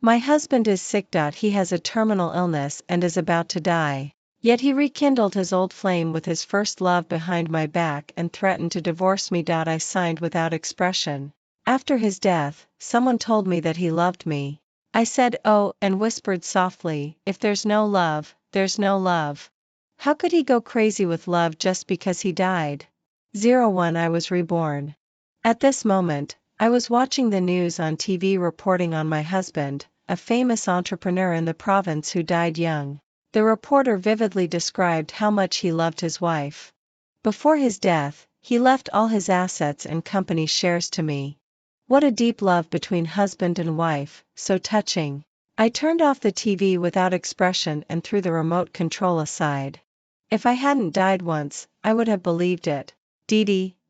My husband is sick. He has a terminal illness and is about to die. Yet he rekindled his old flame with his first love behind my back and threatened to divorce me. I signed without expression. After his death, someone told me that he loved me. I said, "Oh," and whispered softly, "If there's no love, there's no love." How could he go crazy with love just because he died? 01 I was reborn. At this moment, I was watching the news on TV reporting on my husband, a famous entrepreneur in the province who died young. The reporter vividly described how much he loved his wife. Before his death, he left all his assets and company shares to me. What a deep love between husband and wife, so touching. I turned off the TV without expression and threw the remote control aside. If I hadn't died once, I would have believed it. Dee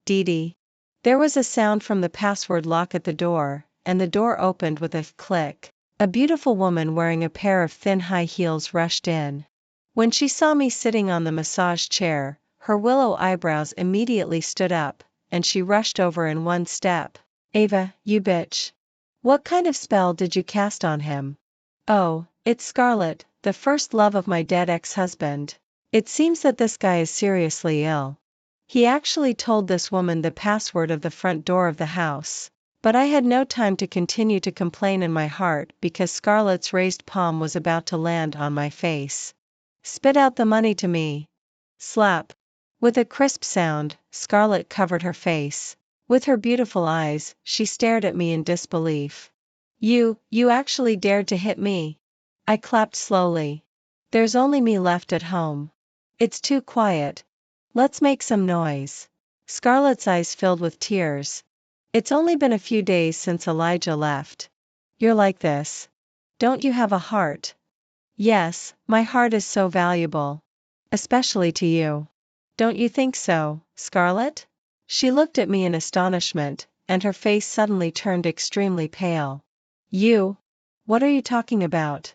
dee. There was a sound from the password lock at the door, and the door opened with a click. A beautiful woman wearing a pair of thin high heels rushed in. When she saw me sitting on the massage chair, her willow eyebrows immediately stood up, and she rushed over in one step. "Ava, you bitch. What kind of spell did you cast on him?" "Oh, it's Scarlett, the first love of my dead ex-husband. It seems that this guy is seriously ill. He actually told this woman the password of the front door of the house." But I had no time to continue to complain in my heart because Scarlett's raised palm was about to land on my face. "Spit out the money to me." Slap. With a crisp sound, Scarlett covered her face. With her beautiful eyes, she stared at me in disbelief. You actually dared to hit me?" I clapped slowly. "There's only me left at home. It's too quiet. Let's make some noise." Scarlett's eyes filled with tears. "It's only been a few days since Elijah left. You're like this. Don't you have a heart?" "Yes, my heart is so valuable. Especially to you. Don't you think so, Scarlett?" She looked at me in astonishment, and her face suddenly turned extremely pale. "You? What are you talking about?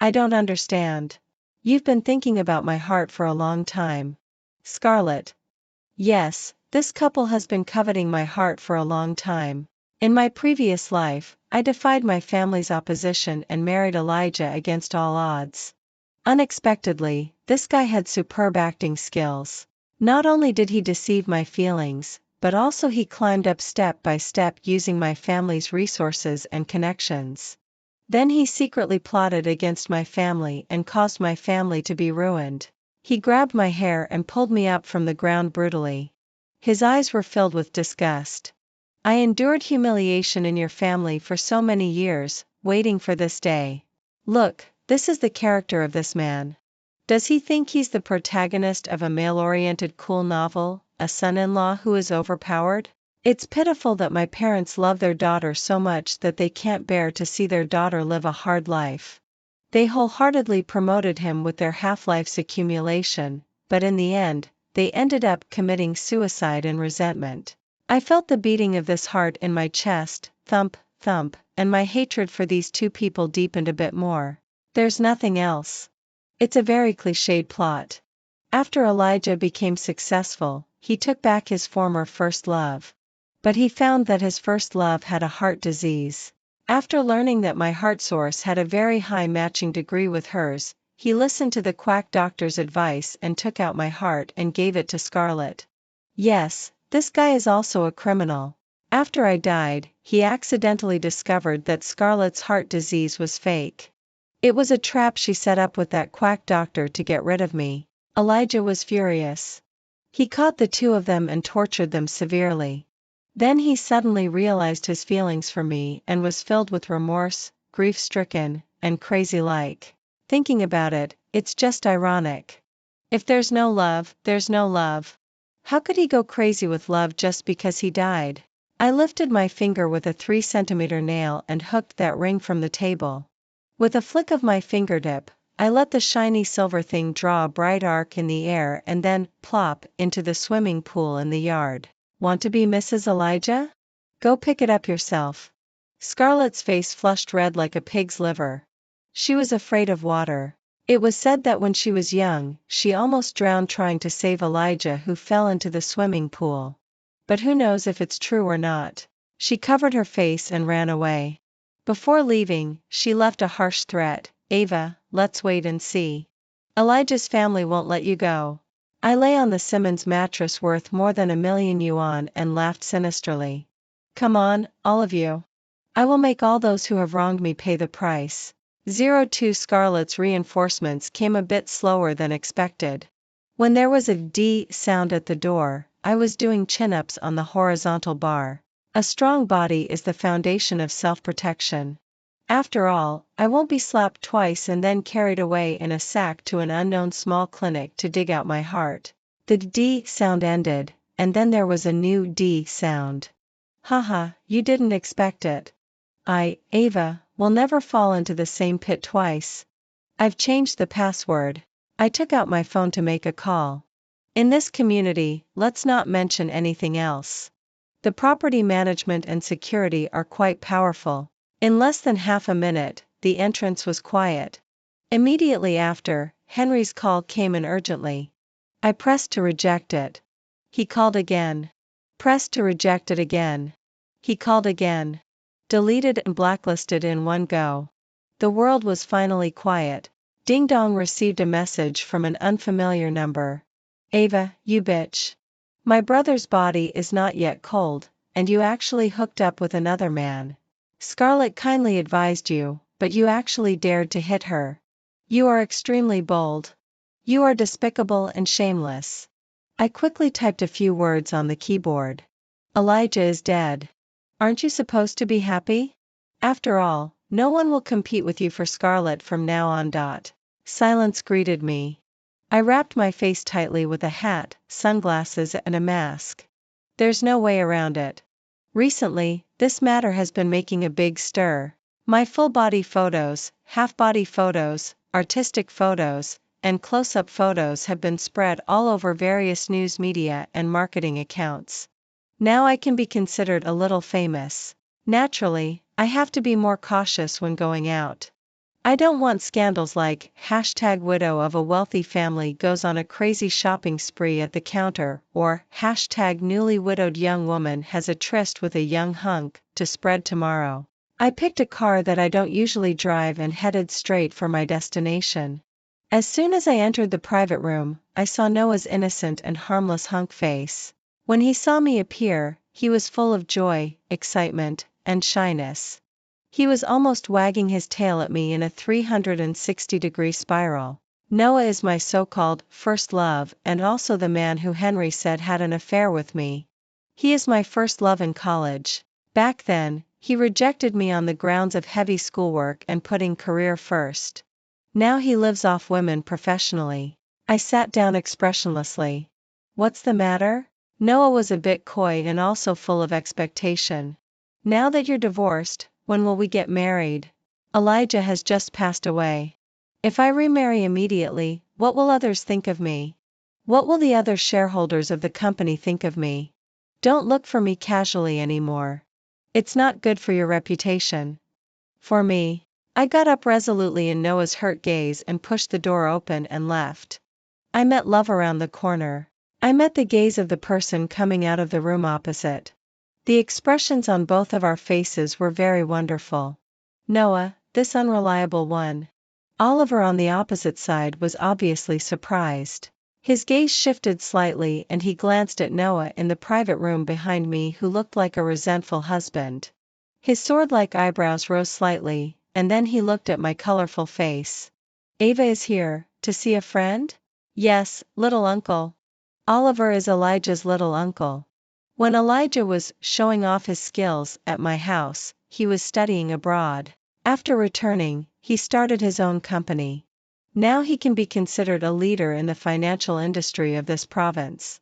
I don't understand." "You've been thinking about my heart for a long time, Scarlett." "Yes, this couple has been coveting my heart for a long time. In my previous life, I defied my family's opposition and married Elijah against all odds. Unexpectedly, this guy had superb acting skills. Not only did he deceive my feelings, but also he climbed up step by step using my family's resources and connections. Then he secretly plotted against my family and caused my family to be ruined. He grabbed my hair and pulled me up from the ground brutally. His eyes were filled with disgust. I endured humiliation in your family for so many years, waiting for this day. Look, this is the character of this man. Does he think he's the protagonist of a male-oriented cool novel, a son-in-law who is overpowered? It's pitiful that my parents love their daughter so much that they can't bear to see their daughter live a hard life. They wholeheartedly promoted him with their half-life's accumulation, but in the end, they ended up committing suicide in resentment. I felt the beating of this heart in my chest, thump, thump, and my hatred for these two people deepened a bit more. There's nothing else. It's a very cliched plot. After Elijah became successful, he took back his former first love. But he found that his first love had a heart disease. After learning that my heart source had a very high matching degree with hers, he listened to the quack doctor's advice and took out my heart and gave it to Scarlett. Yes, this guy is also a criminal. After I died, he accidentally discovered that Scarlett's heart disease was fake. It was a trap she set up with that quack doctor to get rid of me. Elijah was furious. He caught the two of them and tortured them severely. Then he suddenly realized his feelings for me and was filled with remorse, grief-stricken, and crazy-like. Thinking about it, it's just ironic. If there's no love, there's no love. How could he go crazy with love just because he died? I lifted my finger with a 3-centimeter nail and hooked that ring from the table. With a flick of my fingertip, I let the shiny silver thing draw a bright arc in the air and then, plop, into the swimming pool in the yard. Want to be Mrs. Elijah? Go pick it up yourself. Scarlett's face flushed red like a pig's liver. She was afraid of water. It was said that when she was young, she almost drowned trying to save Elijah, who fell into the swimming pool. But who knows if it's true or not. She covered her face and ran away. Before leaving, she left a harsh threat, "Ava, let's wait and see. Elijah's family won't let you go." I lay on the Simmons mattress worth more than $1,000,000 and laughed sinisterly. "Come on, all of you. I will make all those who have wronged me pay the price." 02 Scarlett's reinforcements came a bit slower than expected. When there was a D sound at the door, I was doing chin-ups on the horizontal bar. A strong body is the foundation of self-protection. After all, I won't be slapped twice and then carried away in a sack to an unknown small clinic to dig out my heart. The D sound ended, and then there was a new D sound. "Haha, you didn't expect it. Ava, will never fall into the same pit twice. I've changed the password." I took out my phone to make a call. In this community, let's not mention anything else. The property management and security are quite powerful. In less than half a minute, the entrance was quiet. Immediately after, Henry's call came in urgently. I pressed to reject it. He called again. Pressed to reject it again. He called again. Deleted and blacklisted in one go. The world was finally quiet. Ding Dong received a message from an unfamiliar number. "Ava, you bitch. My brother's body is not yet cold, and you actually hooked up with another man. Scarlett kindly advised you, but you actually dared to hit her. You are extremely bold. You are despicable and shameless." I quickly typed a few words on the keyboard. "Elijah is dead. Aren't you supposed to be happy? After all, no one will compete with you for Scarlett from now on. Silence greeted me. I wrapped my face tightly with a hat, sunglasses and a mask. There's no way around it. Recently, this matter has been making a big stir. My full-body photos, half-body photos, artistic photos, and close-up photos have been spread all over various news media and marketing accounts. Now I can be considered a little famous. Naturally, I have to be more cautious when going out. I don't want scandals like #widow of a wealthy family goes on a crazy shopping spree at the counter or #newly widowed young woman has a tryst with a young hunk to spread tomorrow. I picked a car that I don't usually drive and headed straight for my destination. As soon as I entered the private room, I saw Noah's innocent and harmless hunk face. When he saw me appear, he was full of joy, excitement, and shyness. He was almost wagging his tail at me in a 360-degree spiral. Noah is my so-called first love and also the man who Henry said had an affair with me. He is my first love in college. Back then, he rejected me on the grounds of heavy schoolwork and putting career first. Now he lives off women professionally. I sat down expressionlessly. "What's the matter?" Noah was a bit coy and also full of expectation. "Now that you're divorced, when will we get married? Elijah has just passed away. If I remarry immediately, what will others think of me? What will the other shareholders of the company think of me? Don't look for me casually anymore. It's not good for your reputation." For me. I got up resolutely in Noah's hurt gaze and pushed the door open and left. I met love around the corner. I met the gaze of the person coming out of the room opposite. The expressions on both of our faces were very wonderful. Noah, this unreliable one. Oliver on the opposite side was obviously surprised. His gaze shifted slightly and he glanced at Noah in the private room behind me who looked like a resentful husband. His sword-like eyebrows rose slightly, and then he looked at my colorful face. "Ava is here, to see a friend?" "Yes, little uncle." Oliver is Elijah's little uncle. When Elijah was showing off his skills at my house, he was studying abroad. After returning, he started his own company. Now he can be considered a leader in the financial industry of this province.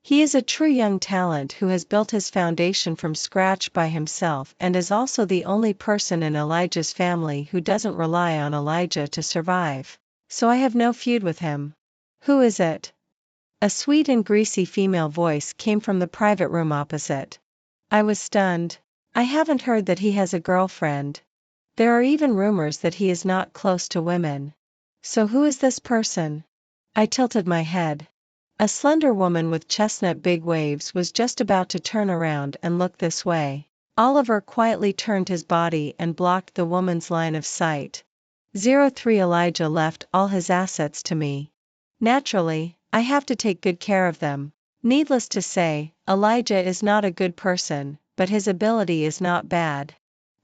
He is a true young talent who has built his foundation from scratch by himself and is also the only person in Elijah's family who doesn't rely on Elijah to survive. So I have no feud with him. "Who is it?" A sweet and greasy female voice came from the private room opposite. I was stunned. I haven't heard that he has a girlfriend. There are even rumors that he is not close to women. So who is this person? I tilted my head. A slender woman with chestnut big waves was just about to turn around and look this way. Oliver quietly turned his body and blocked the woman's line of sight. 03 Elijah left all his assets to me. Naturally, I have to take good care of them. Needless to say, Elijah is not a good person, but his ability is not bad.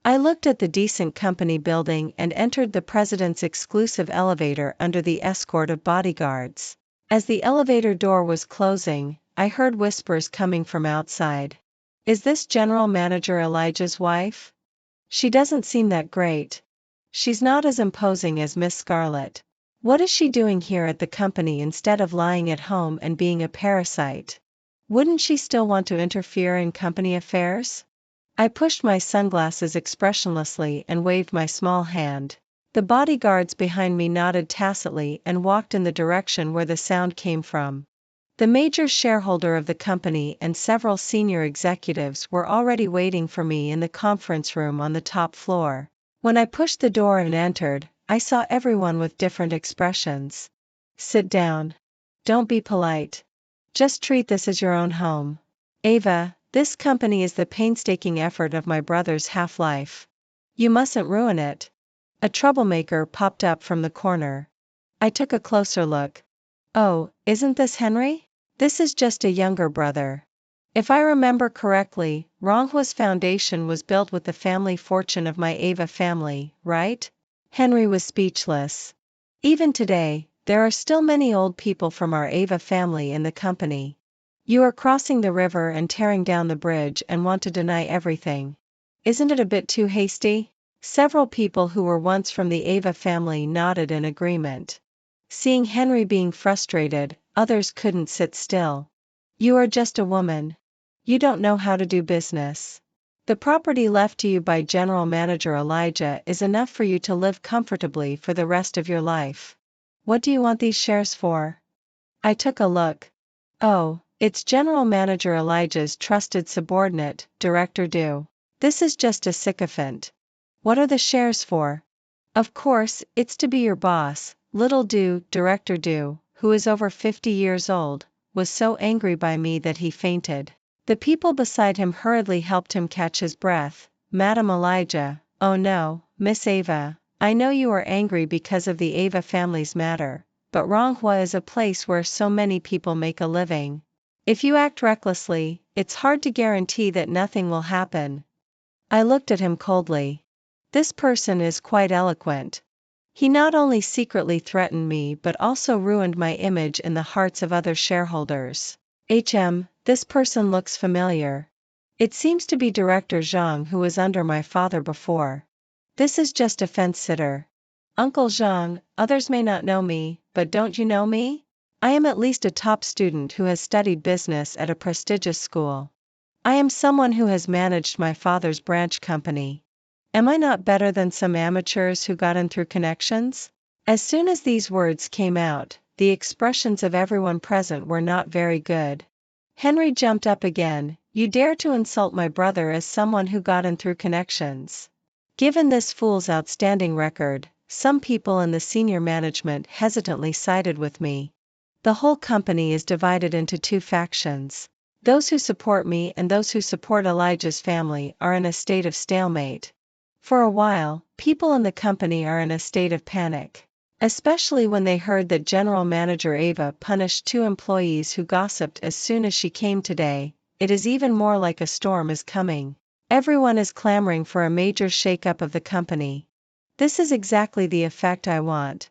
I looked at the decent company building and entered the president's exclusive elevator under the escort of bodyguards. As the elevator door was closing, I heard whispers coming from outside. Is this General Manager Elijah's wife? She doesn't seem that great. She's not as imposing as Miss Scarlett. What is she doing here at the company instead of lying at home and being a parasite? Wouldn't she still want to interfere in company affairs? I pushed my sunglasses expressionlessly and waved my small hand. The bodyguards behind me nodded tacitly and walked in the direction where the sound came from. The major shareholder of the company and several senior executives were already waiting for me in the conference room on the top floor. When I pushed the door and entered, I saw everyone with different expressions. Sit down. Don't be polite. Just treat this as your own home. Ava, this company is the painstaking effort of my brother's half-life. You mustn't ruin it. A troublemaker popped up from the corner. I took a closer look. Oh, isn't this Henry? This is just a younger brother. If I remember correctly, Ronghua's foundation was built with the family fortune of my Ava family, right? Henry was speechless. Even today, there are still many old people from our Ava family in the company. You are crossing the river and tearing down the bridge and want to deny everything. Isn't it a bit too hasty? Several people who were once from the Ava family nodded in agreement. Seeing Henry being frustrated, others couldn't sit still. You are just a woman. You don't know how to do business. The property left to you by General Manager Elijah is enough for you to live comfortably for the rest of your life. What do you want these shares for? I took a look. Oh, it's General Manager Elijah's trusted subordinate, Director Du. This is just a sycophant. What are the shares for? Of course, it's to be your boss. Little Du, Director Du, who is over 50 years old, was so angry by me that he fainted. The people beside him hurriedly helped him catch his breath. Madam Elijah, oh no, Miss Ava, I know you are angry because of the Ava family's matter, but Ronghua is a place where so many people make a living. If you act recklessly, it's hard to guarantee that nothing will happen. I looked at him coldly. This person is quite eloquent. He not only secretly threatened me but also ruined my image in the hearts of other shareholders. This person looks familiar. It seems to be Director Zhang, who was under my father before. This is just a fence-sitter. Uncle Zhang, others may not know me, but don't you know me? I am at least a top student who has studied business at a prestigious school. I am someone who has managed my father's branch company. Am I not better than some amateurs who got in through connections? As soon as these words came out, the expressions of everyone present were not very good. Henry jumped up again. You dare to insult my brother as someone who got in through connections? Given this fool's outstanding record, some people in the senior management hesitantly sided with me. The whole company is divided into two factions. Those who support me and those who support Elijah's family are in a state of stalemate. For a while, people in the company are in a state of panic. Especially when they heard that General Manager Ava punished 2 employees who gossiped as soon as she came today. It is even more like a storm is coming. Everyone is clamoring for a major shake-up of the company. This is exactly the effect I want.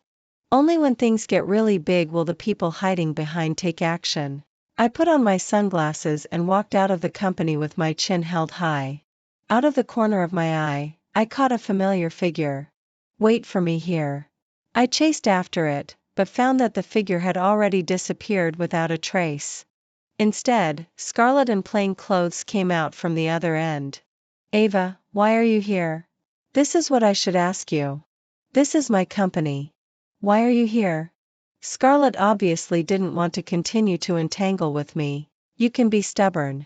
Only when things get really big will the people hiding behind take action. I put on my sunglasses and walked out of the company with my chin held high. Out of the corner of my eye, I caught a familiar figure. Wait for me here. I chased after it, but found that the figure had already disappeared without a trace. Instead, Scarlett in plain clothes came out from the other end. Ava, why are you here? This is what I should ask you. This is my company. Why are you here? Scarlett obviously didn't want to continue to entangle with me. You can be stubborn.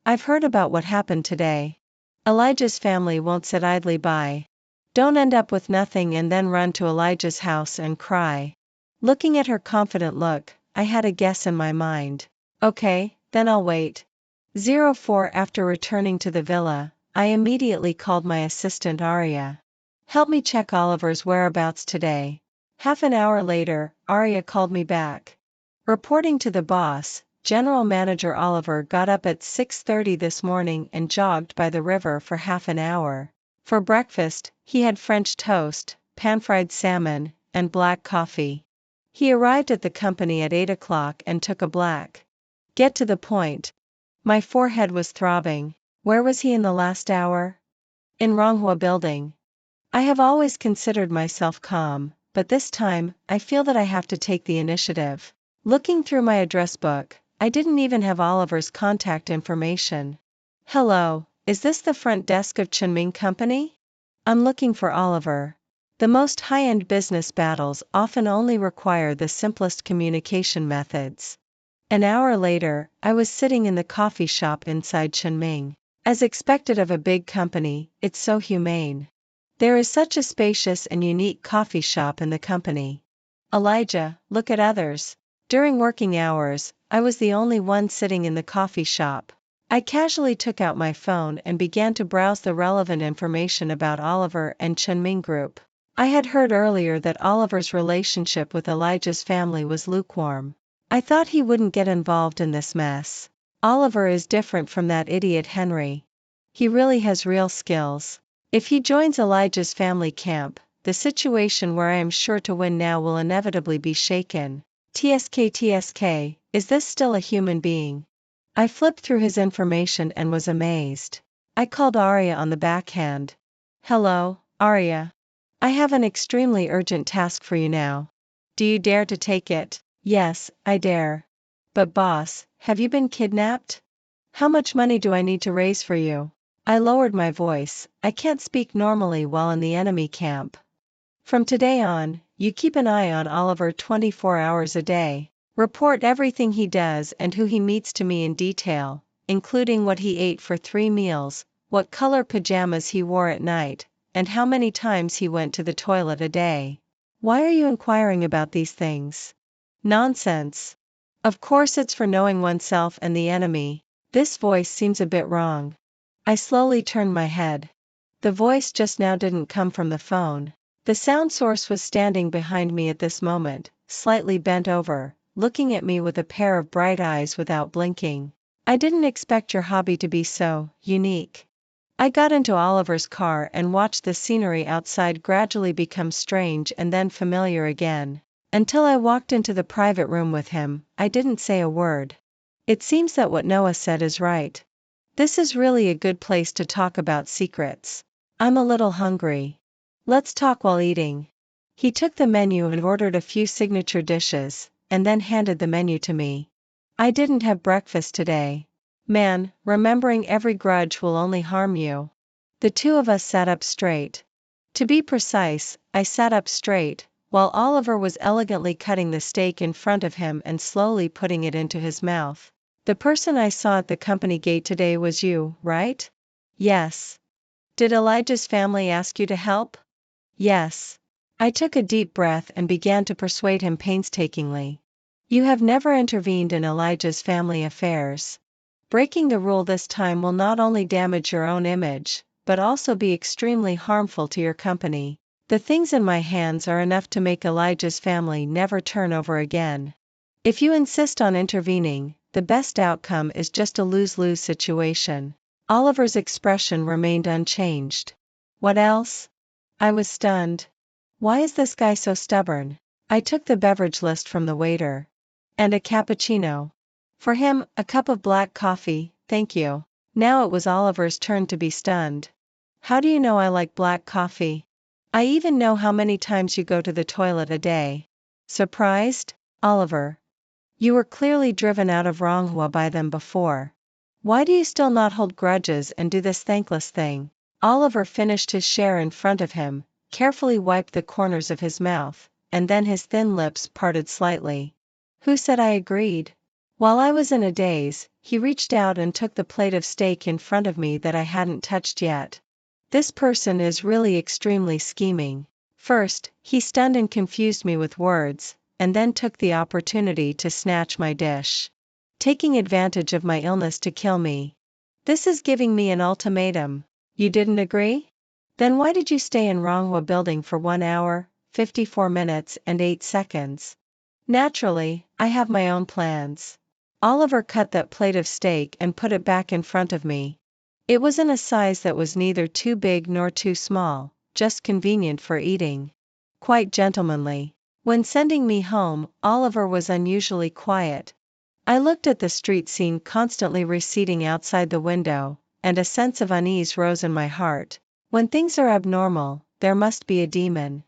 I've heard about what happened today. Elijah's family won't sit idly by. Don't end up with nothing and then run to Elijah's house and cry. Looking at her confident look, I had a guess in my mind. Okay, then I'll wait. 04 After returning to the villa, I immediately called my assistant Arya. Help me check Oliver's whereabouts today. Half an hour later, Arya called me back. Reporting to the boss, General Manager Oliver got up at 6:30 this morning and jogged by the river for half an hour. For breakfast, he had French toast, pan-fried salmon, and black coffee. He arrived at the company at 8 o'clock and took a black. Get to the point. My forehead was throbbing. Where was he in the last hour? In Ronghua building. I have always considered myself calm, but this time, I feel that I have to take the initiative. Looking through my address book, I didn't even have Oliver's contact information. Hello, is this the front desk of Chunming Company? I'm looking for Oliver. The most high-end business battles often only require the simplest communication methods. An hour later, I was sitting in the coffee shop inside Chunming. As expected of a big company, it's so humane. There is such a spacious and unique coffee shop in the company. Elijah, look at others. During working hours, I was the only one sitting in the coffee shop. I casually took out my phone and began to browse the relevant information about Oliver and Chunming Group. I had heard earlier that Oliver's relationship with Elijah's family was lukewarm. I thought he wouldn't get involved in this mess. Oliver is different from that idiot Henry. He really has real skills. If he joins Elijah's family camp, the situation where I am sure to win now will inevitably be shaken. TSK, is this still a human being? I flipped through his information and was amazed. I called Arya on the backhand. Hello, Arya. I have an extremely urgent task for you now. Do you dare to take it? Yes, I dare. But boss, have you been kidnapped? How much money do I need to raise for you? I lowered my voice. I can't speak normally while in the enemy camp. From today on, you keep an eye on Oliver 24 hours a day. Report everything he does and who he meets to me in detail, including what he ate for 3 meals, what color pajamas he wore at night, and how many times he went to the toilet a day. Why are you inquiring about these things? Nonsense. Of course it's for knowing oneself and the enemy. This voice seems a bit wrong. I slowly turned my head. The voice just now didn't come from the phone. The sound source was standing behind me at this moment, slightly bent over, looking at me with a pair of bright eyes without blinking. I didn't expect your hobby to be so unique. I got into Oliver's car and watched the scenery outside gradually become strange and then familiar again. Until I walked into the private room with him, I didn't say a word. It seems that what Noah said is right. This is really a good place to talk about secrets. I'm a little hungry. Let's talk while eating. He took the menu and ordered a few signature dishes, and then handed the menu to me. I didn't have breakfast today. Man, remembering every grudge will only harm you. The two of us sat up straight. To be precise, I sat up straight, while Oliver was elegantly cutting the steak in front of him and slowly putting it into his mouth. The person I saw at the company gate today was you, right? Yes. Did Elijah's family ask you to help? Yes. I took a deep breath and began to persuade him painstakingly. You have never intervened in Elijah's family affairs. Breaking the rule this time will not only damage your own image, but also be extremely harmful to your company. The things in my hands are enough to make Elijah's family never turn over again. If you insist on intervening, the best outcome is just a lose-lose situation. Oliver's expression remained unchanged. What else? I was stunned. Why is this guy so stubborn? I took the beverage list from the waiter. And a cappuccino. For him, a cup of black coffee, thank you. Now it was Oliver's turn to be stunned. How do you know I like black coffee? I even know how many times you go to the toilet a day. Surprised? Oliver. You were clearly driven out of Ronghua by them before. Why do you still not hold grudges and do this thankless thing? Oliver finished his share in front of him, carefully wiped the corners of his mouth, and then his thin lips parted slightly. Who said I agreed? While I was in a daze, he reached out and took the plate of steak in front of me that I hadn't touched yet. This person is really extremely scheming. First, he stunned and confused me with words, and then took the opportunity to snatch my dish. Taking advantage of my illness to kill me. This is giving me an ultimatum. You didn't agree? Then why did you stay in Ronghua building for 1 hour, 54 minutes and 8 seconds? Naturally, I have my own plans. Oliver cut that plate of steak and put it back in front of me. It was in a size that was neither too big nor too small, just convenient for eating. Quite gentlemanly. When sending me home, Oliver was unusually quiet. I looked at the street scene constantly receding outside the window, and a sense of unease rose in my heart. When things are abnormal, there must be a demon.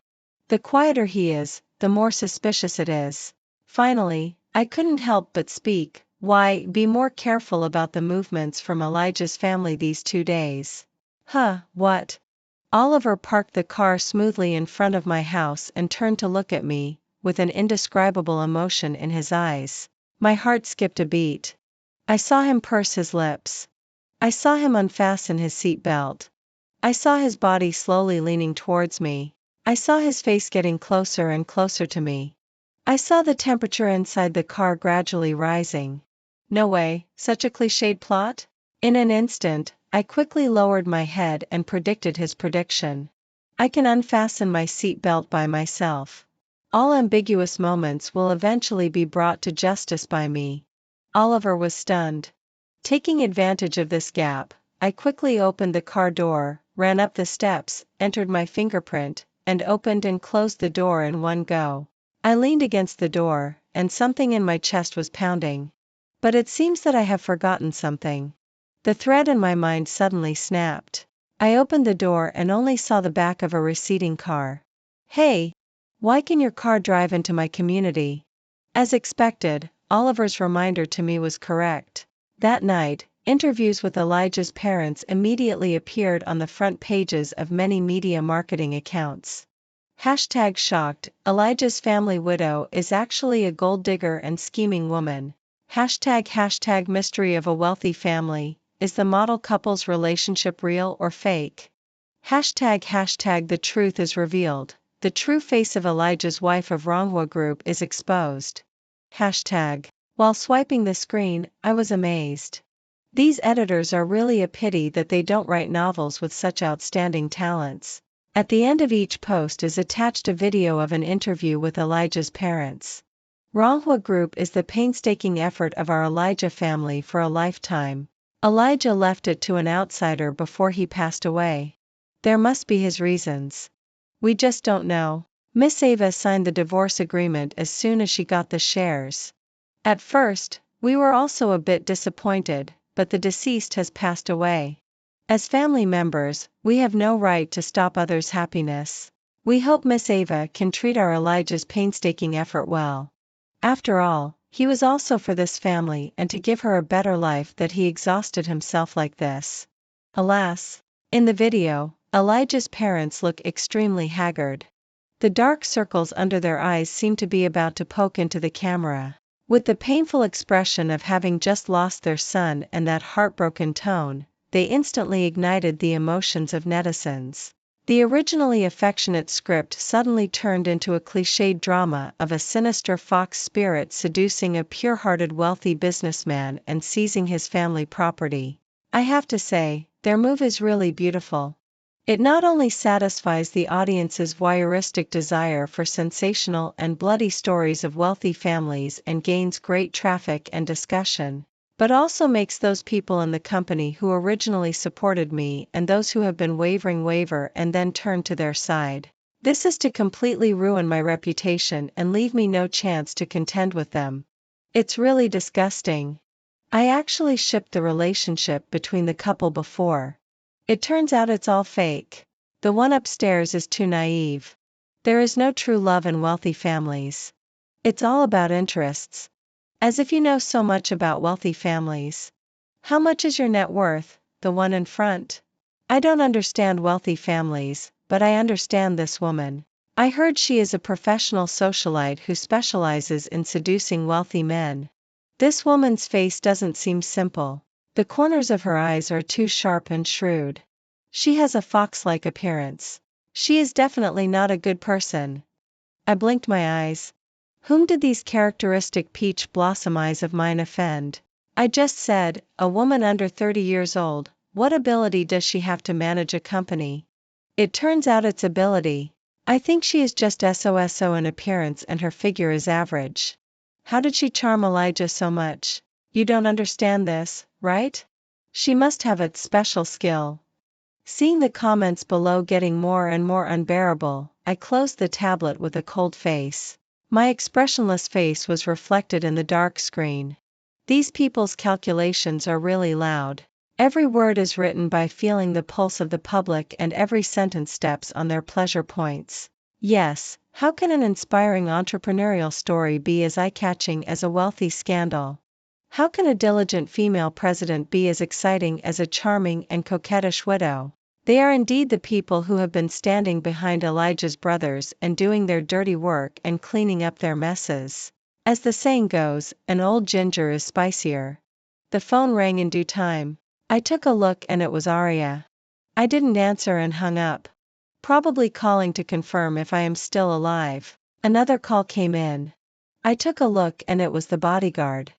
The quieter he is, the more suspicious it is. Finally, I couldn't help but speak. Why, be more careful about the movements from Elijah's family these 2 days. Huh, what? Oliver parked the car smoothly in front of my house and turned to look at me, with an indescribable emotion in his eyes. My heart skipped a beat. I saw him purse his lips. I saw him unfasten his seat belt. I saw his body slowly leaning towards me. I saw his face getting closer and closer to me. I saw the temperature inside the car gradually rising. No way, such a cliched plot? In an instant, I quickly lowered my head and predicted his prediction. I can unfasten my seat belt by myself. All ambiguous moments will eventually be brought to justice by me. Oliver was stunned. Taking advantage of this gap, I quickly opened the car door, ran up the steps, entered my fingerprint, and opened and closed the door in one go. I leaned against the door, and something in my chest was pounding. But it seems that I have forgotten something. The thread in my mind suddenly snapped. I opened the door and only saw the back of a receding car. Hey! Why can your car drive into my community? As expected, Oliver's reminder to me was correct. That night, interviews with Elijah's parents immediately appeared on the front pages of many media marketing accounts. Hashtag shocked, Elijah's family widow is actually a gold digger and scheming woman. Hashtag mystery of a wealthy family, is the model couple's relationship real or fake? Hashtag the truth is revealed, the true face of Elijah's wife of Ronghua Group is exposed. Hashtag. While swiping the screen, I was amazed. These editors are really a pity that they don't write novels with such outstanding talents. At the end of each post is attached a video of an interview with Elijah's parents. Ronghua Group is the painstaking effort of our Elijah family for a lifetime. Elijah left it to an outsider before he passed away. There must be his reasons. We just don't know. Miss Ava signed the divorce agreement as soon as she got the shares. At first, we were also a bit disappointed, but the deceased has passed away. As family members, we have no right to stop others' happiness. We hope Miss Ava can treat our Elijah's painstaking effort well. After all, he was also for this family and to give her a better life that he exhausted himself like this. Alas. In the video, Elijah's parents look extremely haggard. The dark circles under their eyes seem to be about to poke into the camera. With the painful expression of having just lost their son and that heartbroken tone, they instantly ignited the emotions of netizens. The originally affectionate script suddenly turned into a cliched drama of a sinister fox spirit seducing a pure-hearted wealthy businessman and seizing his family property. I have to say, their move is really beautiful. It not only satisfies the audience's voyeuristic desire for sensational and bloody stories of wealthy families and gains great traffic and discussion, but also makes those people in the company who originally supported me and those who have been wavering waver and then turn to their side. This is to completely ruin my reputation and leave me no chance to contend with them. It's really disgusting. I actually shipped the relationship between the couple before. It turns out it's all fake. The one upstairs is too naive. There is no true love in wealthy families. It's all about interests. As if you know so much about wealthy families. How much is your net worth, the one in front? I don't understand wealthy families, but I understand this woman. I heard she is a professional socialite who specializes in seducing wealthy men. This woman's face doesn't seem simple. The corners of her eyes are too sharp and shrewd. She has a fox-like appearance. She is definitely not a good person. I blinked my eyes. Whom did these characteristic peach blossom eyes of mine offend? I just said, a woman under 30 years old, what ability does she have to manage a company? It turns out it's ability. I think she is just SOSO in appearance and her figure is average. How did she charm Elijah so much? You don't understand this, right? She must have a special skill. Seeing the comments below getting more and more unbearable, I closed the tablet with a cold face. My expressionless face was reflected in the dark screen. These people's calculations are really loud. Every word is written by feeling the pulse of the public and every sentence steps on their pleasure points. Yes, how can an inspiring entrepreneurial story be as eye-catching as a wealthy scandal? How can a diligent female president be as exciting as a charming and coquettish widow? They are indeed the people who have been standing behind Elijah's brothers and doing their dirty work and cleaning up their messes. As the saying goes, an old ginger is spicier. The phone rang in due time. I took a look and it was Arya. I didn't answer and hung up. Probably calling to confirm if I am still alive. Another call came in. I took a look and it was the bodyguard.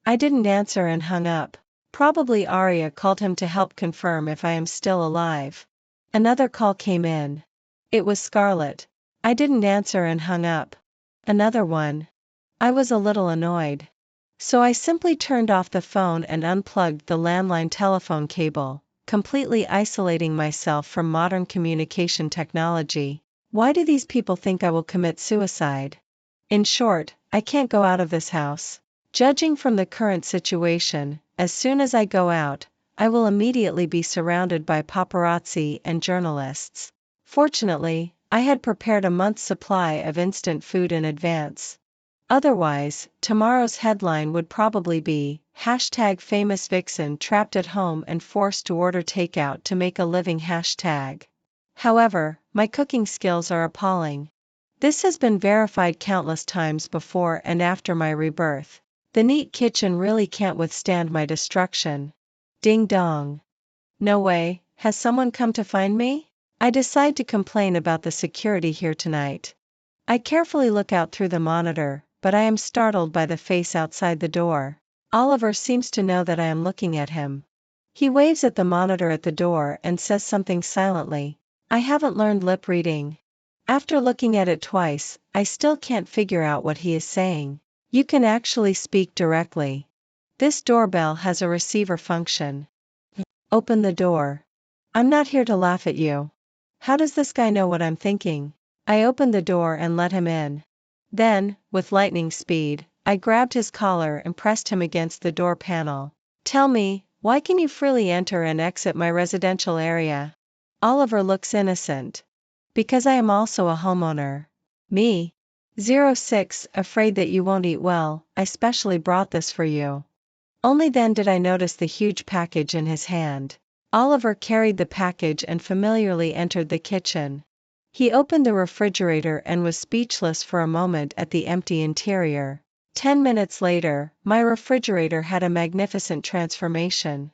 I didn't answer and hung up. Probably Arya called him to help confirm if I am still alive. Another call came in. It was Scarlett. I didn't answer and hung up. Another one. I was a little annoyed. So I simply turned off the phone and unplugged the landline telephone cable, completely isolating myself from modern communication technology. Why do these people think I will commit suicide? In short, I can't go out of this house. Judging from the current situation, as soon as I go out, I will immediately be surrounded by paparazzi and journalists. Fortunately, I had prepared a month's supply of instant food in advance. Otherwise, tomorrow's headline would probably be, #famous vixen trapped at home and forced to order takeout to make a living #. However, my cooking skills are appalling. This has been verified countless times before and after my rebirth. The neat kitchen really can't withstand my destruction. Ding dong. No way, has someone come to find me? I decide to complain about the security here tonight. I carefully look out through the monitor, but I am startled by the face outside the door. Oliver seems to know that I am looking at him. He waves at the monitor at the door and says something silently. I haven't learned lip reading. After looking at it twice, I still can't figure out what he is saying. You can actually speak directly. This doorbell has a receiver function. Open the door. I'm not here to laugh at you. How does this guy know what I'm thinking? I opened the door and let him in. Then, with lightning speed, I grabbed his collar and pressed him against the door panel. Tell me, why can you freely enter and exit my residential area? Oliver looks innocent. Because I am also a homeowner. Me. 06, afraid that you won't eat well, I specially brought this for you. Only then did I notice the huge package in his hand. Oliver carried the package and familiarly entered the kitchen. He opened the refrigerator and was speechless for a moment at the empty interior. 10 minutes later, my refrigerator had a magnificent transformation.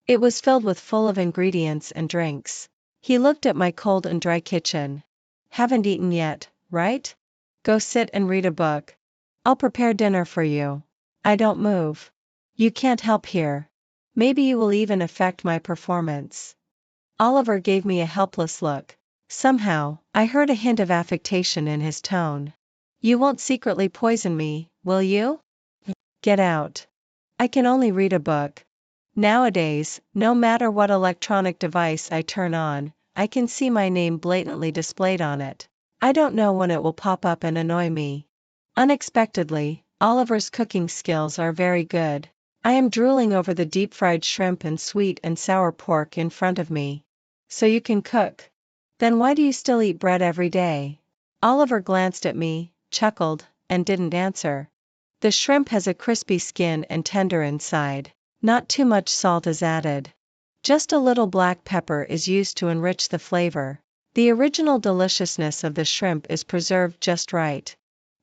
It was filled with full of ingredients and drinks. He looked at my cold and dry kitchen. Haven't eaten yet, right? Go sit and read a book. I'll prepare dinner for you. I don't move. You can't help here. Maybe you will even affect my performance. Oliver gave me a helpless look. Somehow, I heard a hint of affectation in his tone. You won't secretly poison me, will you? Get out. I can only read a book. Nowadays, no matter what electronic device I turn on, I can see my name blatantly displayed on it. I don't know when it will pop up and annoy me. Unexpectedly, Oliver's cooking skills are very good. I am drooling over the deep-fried shrimp and sweet and sour pork in front of me. So you can cook? Then why do you still eat bread every day? Oliver glanced at me, chuckled, and didn't answer. The shrimp has a crispy skin and tender inside. Not too much salt is added. Just a little black pepper is used to enrich the flavor. The original deliciousness of the shrimp is preserved just right.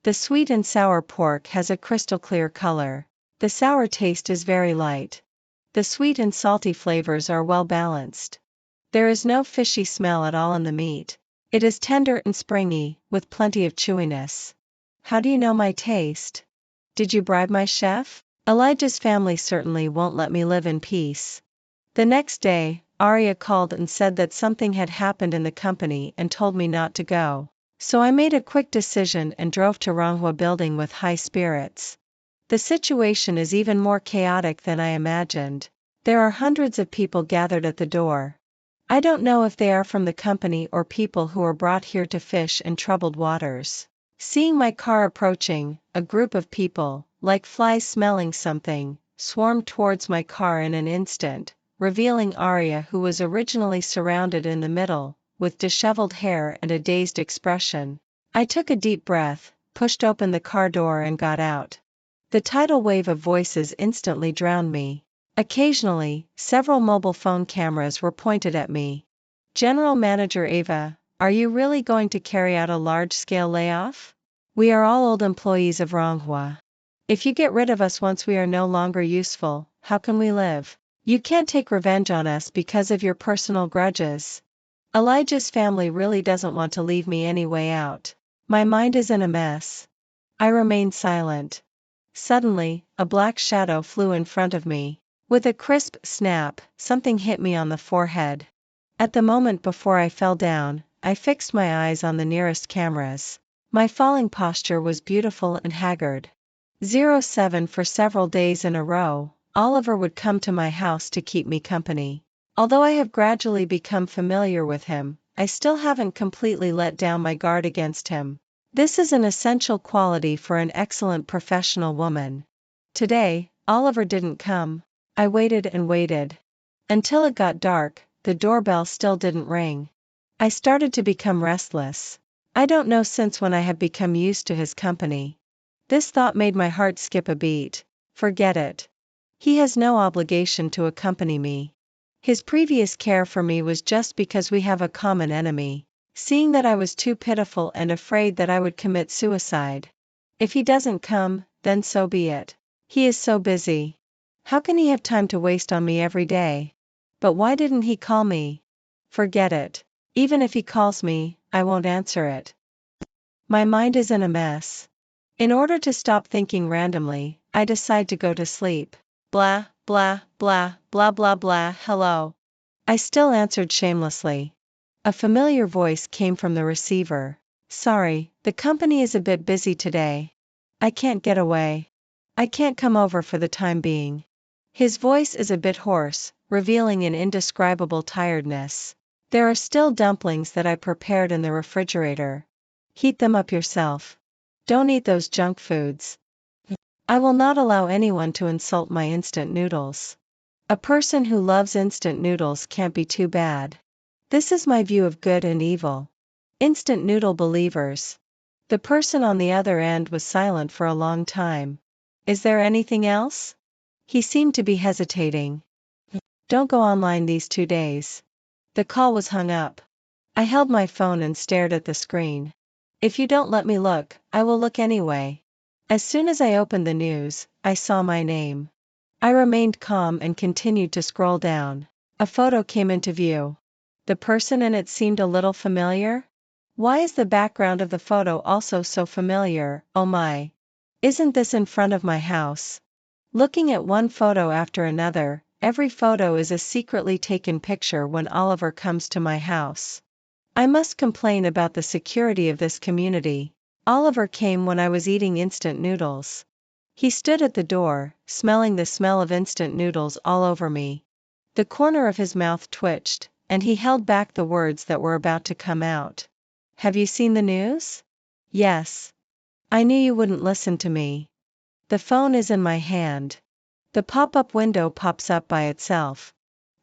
The sweet and sour pork has a crystal clear color. The sour taste is very light. The sweet and salty flavors are well balanced. There is no fishy smell at all in the meat. It is tender and springy, with plenty of chewiness. How do you know my taste? Did you bribe my chef? Elijah's family certainly won't let me live in peace. The next day, Arya called and said that something had happened in the company and told me not to go. So I made a quick decision and drove to Ronghua building with high spirits. The situation is even more chaotic than I imagined. There are hundreds of people gathered at the door. I don't know if they are from the company or people who are brought here to fish in troubled waters. Seeing my car approaching, a group of people, like flies smelling something, swarmed towards my car in an instant, revealing Arya, who was originally surrounded in the middle, with disheveled hair and a dazed expression. I took a deep breath, pushed open the car door and got out. The tidal wave of voices instantly drowned me. Occasionally, several mobile phone cameras were pointed at me. General Manager Ava, are you really going to carry out a large-scale layoff? We are all old employees of Ronghua. If you get rid of us once we are no longer useful, how can we live? You can't take revenge on us because of your personal grudges. Elijah's family really doesn't want to leave me any way out. My mind is in a mess. I remained silent. Suddenly, a black shadow flew in front of me. With a crisp snap, something hit me on the forehead. At the moment before I fell down, I fixed my eyes on the nearest cameras. My falling posture was beautiful and haggard. 07 For several days in a row, Oliver would come to my house to keep me company. Although I have gradually become familiar with him, I still haven't completely let down my guard against him. This is an essential quality for an excellent professional woman. Today, Oliver didn't come. I waited and waited. Until it got dark, the doorbell still didn't ring. I started to become restless. I don't know since when I have become used to his company. This thought made my heart skip a beat. Forget it. He has no obligation to accompany me. His previous care for me was just because we have a common enemy. Seeing that I was too pitiful and afraid that I would commit suicide. If he doesn't come, then so be it. He is so busy. How can he have time to waste on me every day? But why didn't he call me? Forget it. Even if he calls me, I won't answer it. My mind is in a mess. In order to stop thinking randomly, I decide to go to sleep. Blah, blah, blah, blah blah blah, hello. I still answered shamelessly. A familiar voice came from the receiver. Sorry, the company is a bit busy today. I can't get away. I can't come over for the time being. His voice is a bit hoarse, revealing an indescribable tiredness. There are still dumplings that I prepared in the refrigerator. Heat them up yourself. Don't eat those junk foods. I will not allow anyone to insult my instant noodles. A person who loves instant noodles can't be too bad. This is my view of good and evil. Instant noodle believers. The person on the other end was silent for a long time. Is there anything else? He seemed to be hesitating. Don't go online these 2 days. The call was hung up. I held my phone and stared at the screen. If you don't let me look, I will look anyway. As soon as I opened the news, I saw my name. I remained calm and continued to scroll down. A photo came into view. The person in it seemed a little familiar. Why is the background of the photo also so familiar? Oh my! Isn't this in front of my house? Looking at one photo after another, every photo is a secretly taken picture when Oliver comes to my house. I must complain about the security of this community. Oliver came when I was eating instant noodles. He stood at the door, smelling the smell of instant noodles all over me. The corner of his mouth twitched, and he held back the words that were about to come out. Have you seen the news? Yes. I knew you wouldn't listen to me. The phone is in my hand. The pop-up window pops up by itself.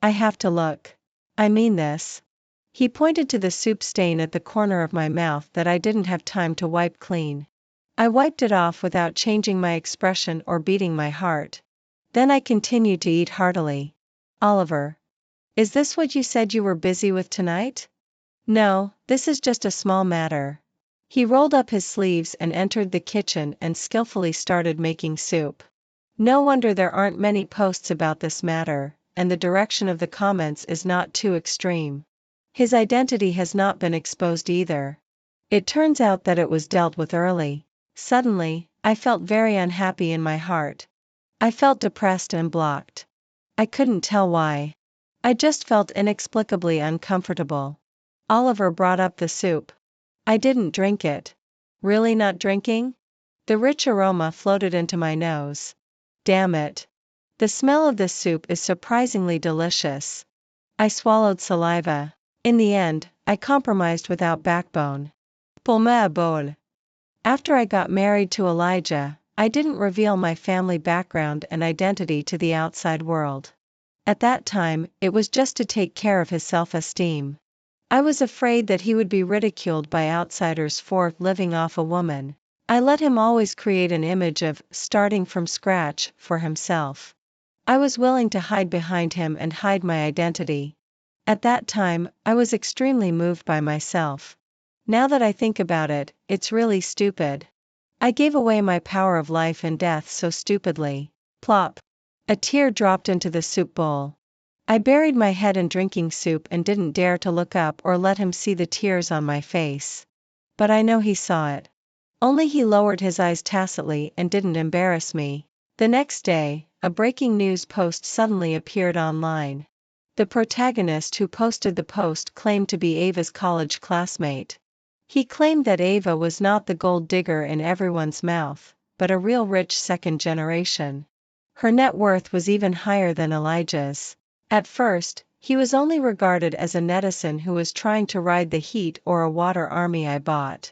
I have to look. I mean this. He pointed to the soup stain at the corner of my mouth that I didn't have time to wipe clean. I wiped it off without changing my expression or beating my heart. Then I continued to eat heartily. Oliver. Is this what you said you were busy with tonight? No, this is just a small matter. He rolled up his sleeves and entered the kitchen and skillfully started making soup. No wonder there aren't many posts about this matter, and the direction of the comments is not too extreme. His identity has not been exposed either. It turns out that it was dealt with early. Suddenly, I felt very unhappy in my heart. I felt depressed and blocked. I couldn't tell why. I just felt inexplicably uncomfortable. Oliver brought up the soup. I didn't drink it. Really not drinking? The rich aroma floated into my nose. Damn it. The smell of this soup is surprisingly delicious. I swallowed saliva. In the end, I compromised without backbone. Pour me à bol. After I got married to Elijah, I didn't reveal my family background and identity to the outside world. At that time, it was just to take care of his self-esteem. I was afraid that he would be ridiculed by outsiders for living off a woman. I let him always create an image of starting from scratch for himself. I was willing to hide behind him and hide my identity. At that time, I was extremely moved by myself. Now that I think about it, it's really stupid. I gave away my power of life and death so stupidly. Plop. A tear dropped into the soup bowl. I buried my head in drinking soup and didn't dare to look up or let him see the tears on my face. But I know he saw it. Only he lowered his eyes tacitly and didn't embarrass me. The next day, a breaking news post suddenly appeared online. The protagonist who posted the post claimed to be Ava's college classmate. He claimed that Ava was not the gold digger in everyone's mouth, but a real rich second generation. Her net worth was even higher than Elijah's. At first, he was only regarded as a netizen who was trying to ride the heat or a water army I bought.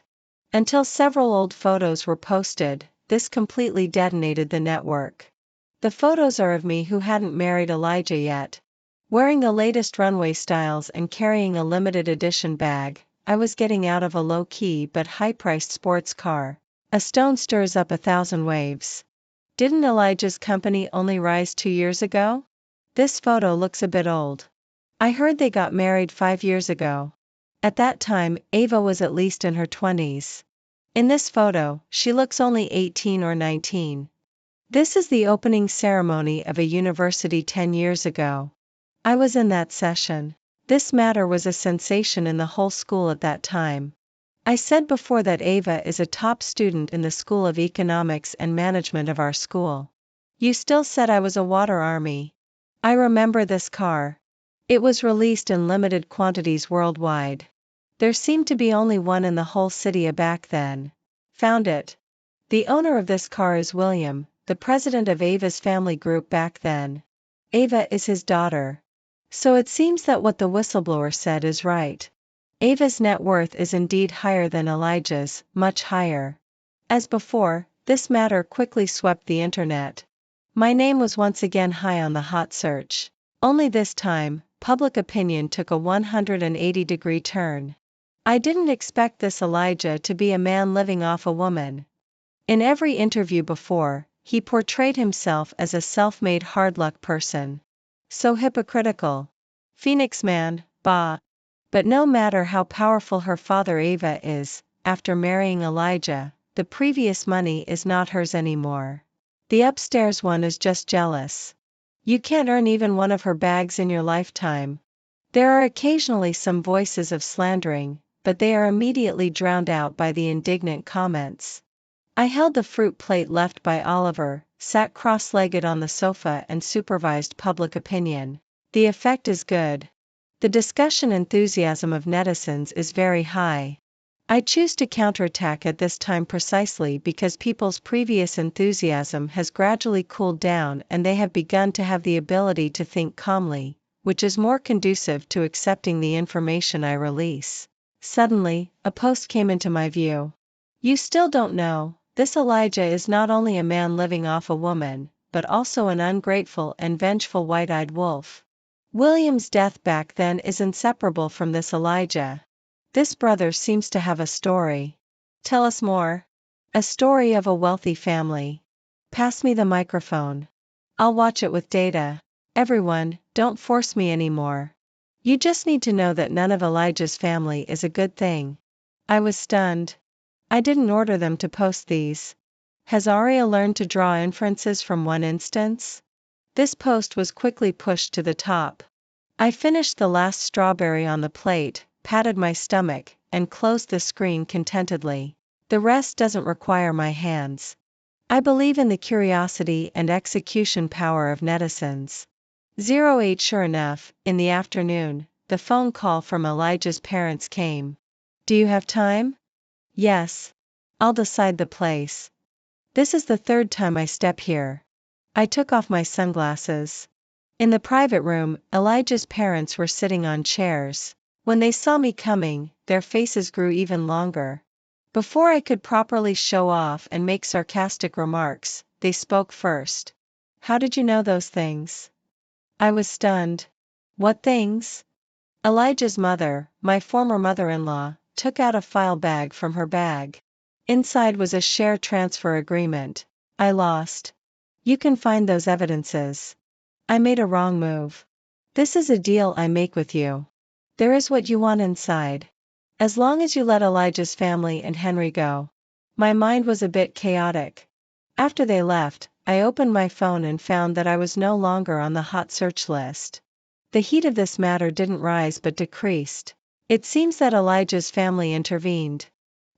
Until several old photos were posted, this completely detonated the network. The photos are of me who hadn't married Elijah yet. Wearing the latest runway styles and carrying a limited edition bag, I was getting out of a low-key but high-priced sports car. A stone stirs up 1,000 waves. Didn't Elijah's company only rise 2 years ago? This photo looks a bit old. I heard they got married 5 years ago. At that time, Ava was at least in her 20s. In this photo, she looks only 18 or 19. This is the opening ceremony of a university 10 years ago. I was in that session. This matter was a sensation in the whole school at that time. I said before that Ava is a top student in the School of Economics and Management of our school. You still said I was a water army. I remember this car. It was released in limited quantities worldwide. There seemed to be only one in the whole city back then. Found it. The owner of this car is William, the president of Ava's family group back then. Ava is his daughter. So it seems that what the whistleblower said is right. Ava's net worth is indeed higher than Elijah's, much higher. As before, this matter quickly swept the internet. My name was once again high on the hot search. Only this time, public opinion took a 180-degree turn. I didn't expect this Elijah to be a man living off a woman. In every interview before, he portrayed himself as a self-made hard-luck person. So hypocritical. Phoenix man, bah. But no matter how powerful her father Ava is, after marrying Elijah, the previous money is not hers anymore. The upstairs one is just jealous. You can't earn even one of her bags in your lifetime. There are occasionally some voices of slandering, but they are immediately drowned out by the indignant comments. I held the fruit plate left by Oliver, sat cross-legged on the sofa and supervised public opinion. The effect is good. The discussion enthusiasm of netizens is very high. I choose to counterattack at this time precisely because people's previous enthusiasm has gradually cooled down and they have begun to have the ability to think calmly, which is more conducive to accepting the information I release. Suddenly, a post came into my view. You still don't know. This Elijah is not only a man living off a woman, but also an ungrateful and vengeful white-eyed wolf. William's death back then is inseparable from this Elijah. This brother seems to have a story. Tell us more. A story of a wealthy family. Pass me the microphone. I'll watch it with data. Everyone, don't force me anymore. You just need to know that none of Elijah's family is a good thing. I was stunned. I didn't order them to post these. Has Aria learned to draw inferences from one instance? This post was quickly pushed to the top. I finished the last strawberry on the plate, patted my stomach, and closed the screen contentedly. The rest doesn't require my hands. I believe in the curiosity and execution power of netizens. 08 Sure enough, in the afternoon, the phone call from Elijah's parents came. Do you have time? Yes. I'll decide the place. This is the third time I step here. I took off my sunglasses. In the private room, Elijah's parents were sitting on chairs. When they saw me coming, their faces grew even longer. Before I could properly show off and make sarcastic remarks, they spoke first. How did you know those things? I was stunned. What things? Elijah's mother, my former mother-in-law, took out a file bag from her bag. Inside was a share transfer agreement. I lost. You can find those evidences. I made a wrong move. This is a deal I make with you. There is what you want inside. As long as you let Elijah's family and Henry go. My mind was a bit chaotic. After they left, I opened my phone and found that I was no longer on the hot search list. The heat of this matter didn't rise but decreased. It seems that Elijah's family intervened.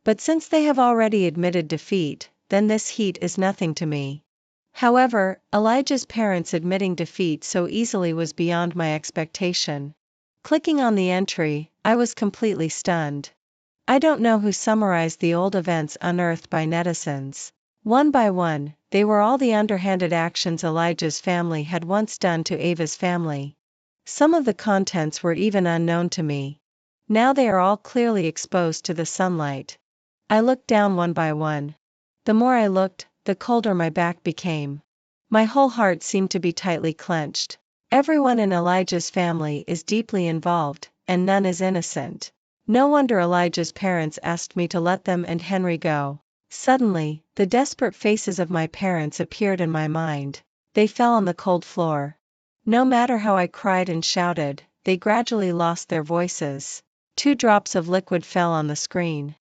But since they have already admitted defeat, then this heat is nothing to me. However, Elijah's parents admitting defeat so easily was beyond my expectation. Clicking on the entry, I was completely stunned. I don't know who summarized the old events unearthed by netizens. One by one, they were all the underhanded actions Elijah's family had once done to Ava's family. Some of the contents were even unknown to me. Now they are all clearly exposed to the sunlight. I looked down one by one. The more I looked, the colder my back became. My whole heart seemed to be tightly clenched. Everyone in Elijah's family is deeply involved, and none is innocent. No wonder Elijah's parents asked me to let them and Henry go. Suddenly, the desperate faces of my parents appeared in my mind. They fell on the cold floor. No matter how I cried and shouted, they gradually lost their voices. 2 drops of liquid fell on the screen.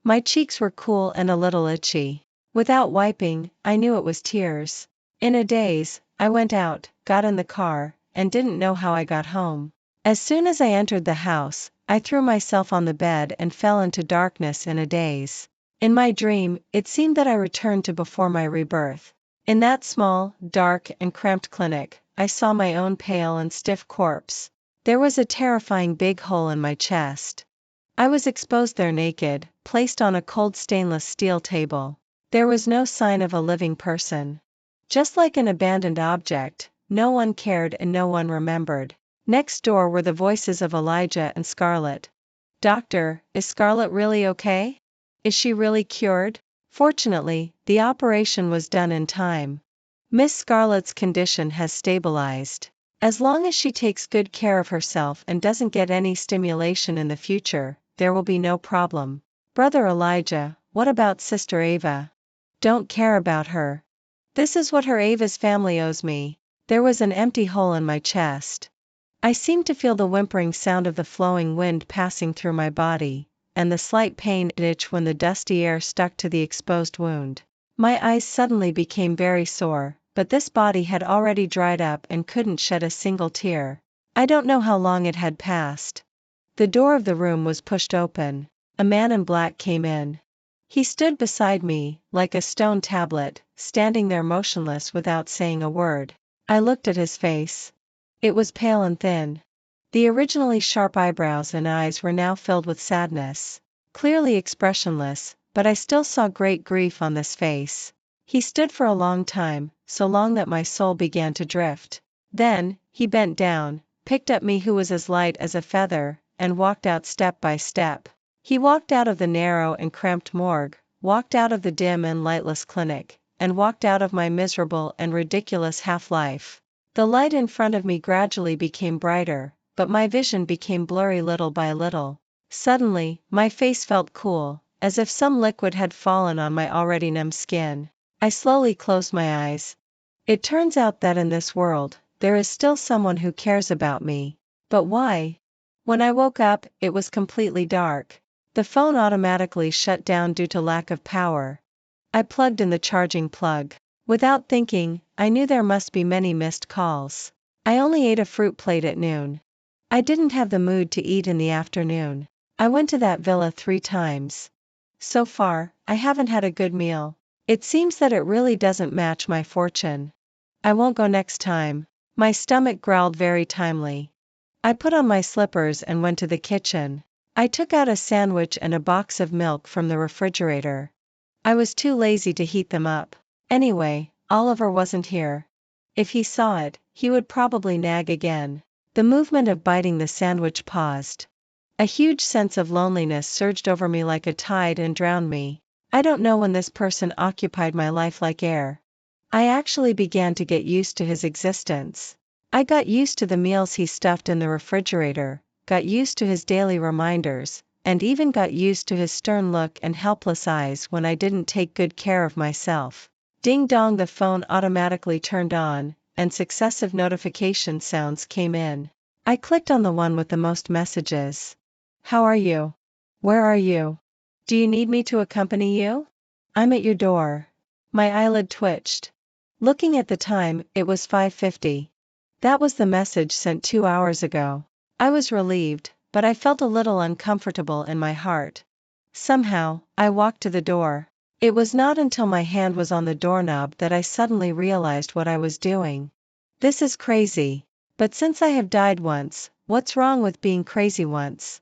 My cheeks were cool and a little itchy. Without wiping, I knew it was tears. In a daze, I went out, got in the car, and didn't know how I got home. As soon as I entered the house, I threw myself on the bed and fell into darkness in a daze. In my dream, it seemed that I returned to before my rebirth. In that small, dark, and cramped clinic, I saw my own pale and stiff corpse. There was a terrifying big hole in my chest. I was exposed there naked, placed on a cold stainless steel table. There was no sign of a living person. Just like an abandoned object, no one cared and no one remembered. Next door were the voices of Elijah and Scarlett. Doctor, is Scarlett really okay? Is she really cured? Fortunately, the operation was done in time. Miss Scarlett's condition has stabilized. As long as she takes good care of herself and doesn't get any stimulation in the future, there will be no problem. Brother Elijah, what about Sister Ava? Don't care about her. This is what her Ava's family owes me. There was an empty hole in my chest. I seemed to feel the whimpering sound of the flowing wind passing through my body, and the slight pain and itch when the dusty air stuck to the exposed wound. My eyes suddenly became very sore, but this body had already dried up and couldn't shed a single tear. I don't know how long it had passed. The door of the room was pushed open. A man in black came in. He stood beside me, like a stone tablet, standing there motionless without saying a word. I looked at his face. It was pale and thin. The originally sharp eyebrows and eyes were now filled with sadness. Clearly expressionless, but I still saw great grief on this face. He stood for a long time, so long that my soul began to drift. Then, he bent down, picked up me who was as light as a feather, and walked out step by step. He walked out of the narrow and cramped morgue, walked out of the dim and lightless clinic, and walked out of my miserable and ridiculous half-life. The light in front of me gradually became brighter, but my vision became blurry little by little. Suddenly, my face felt cool, as if some liquid had fallen on my already numb skin. I slowly closed my eyes. It turns out that in this world, there is still someone who cares about me. But why? When I woke up, it was completely dark. The phone automatically shut down due to lack of power. I plugged in the charging plug. Without thinking, I knew there must be many missed calls. I only ate a fruit plate at noon. I didn't have the mood to eat in the afternoon. I went to that villa 3 times. So far, I haven't had a good meal. It seems that it really doesn't match my fortune. I won't go next time. My stomach growled very timely. I put on my slippers and went to the kitchen. I took out a sandwich and a box of milk from the refrigerator. I was too lazy to heat them up. Anyway, Oliver wasn't here. If he saw it, he would probably nag again. The movement of biting the sandwich paused. A huge sense of loneliness surged over me like a tide and drowned me. I don't know when this person occupied my life like air. I actually began to get used to his existence. I got used to the meals he stuffed in the refrigerator, got used to his daily reminders, and even got used to his stern look and helpless eyes when I didn't take good care of myself. Ding dong, the phone automatically turned on, and successive notification sounds came in. I clicked on the one with the most messages. How are you? Where are you? Do you need me to accompany you? I'm at your door. My eyelid twitched. Looking at the time, it was 5:50. That was the message sent 2 hours ago. I was relieved, but I felt a little uncomfortable in my heart. Somehow, I walked to the door. It was not until my hand was on the doorknob that I suddenly realized what I was doing. This is crazy. But since I have died once, what's wrong with being crazy once?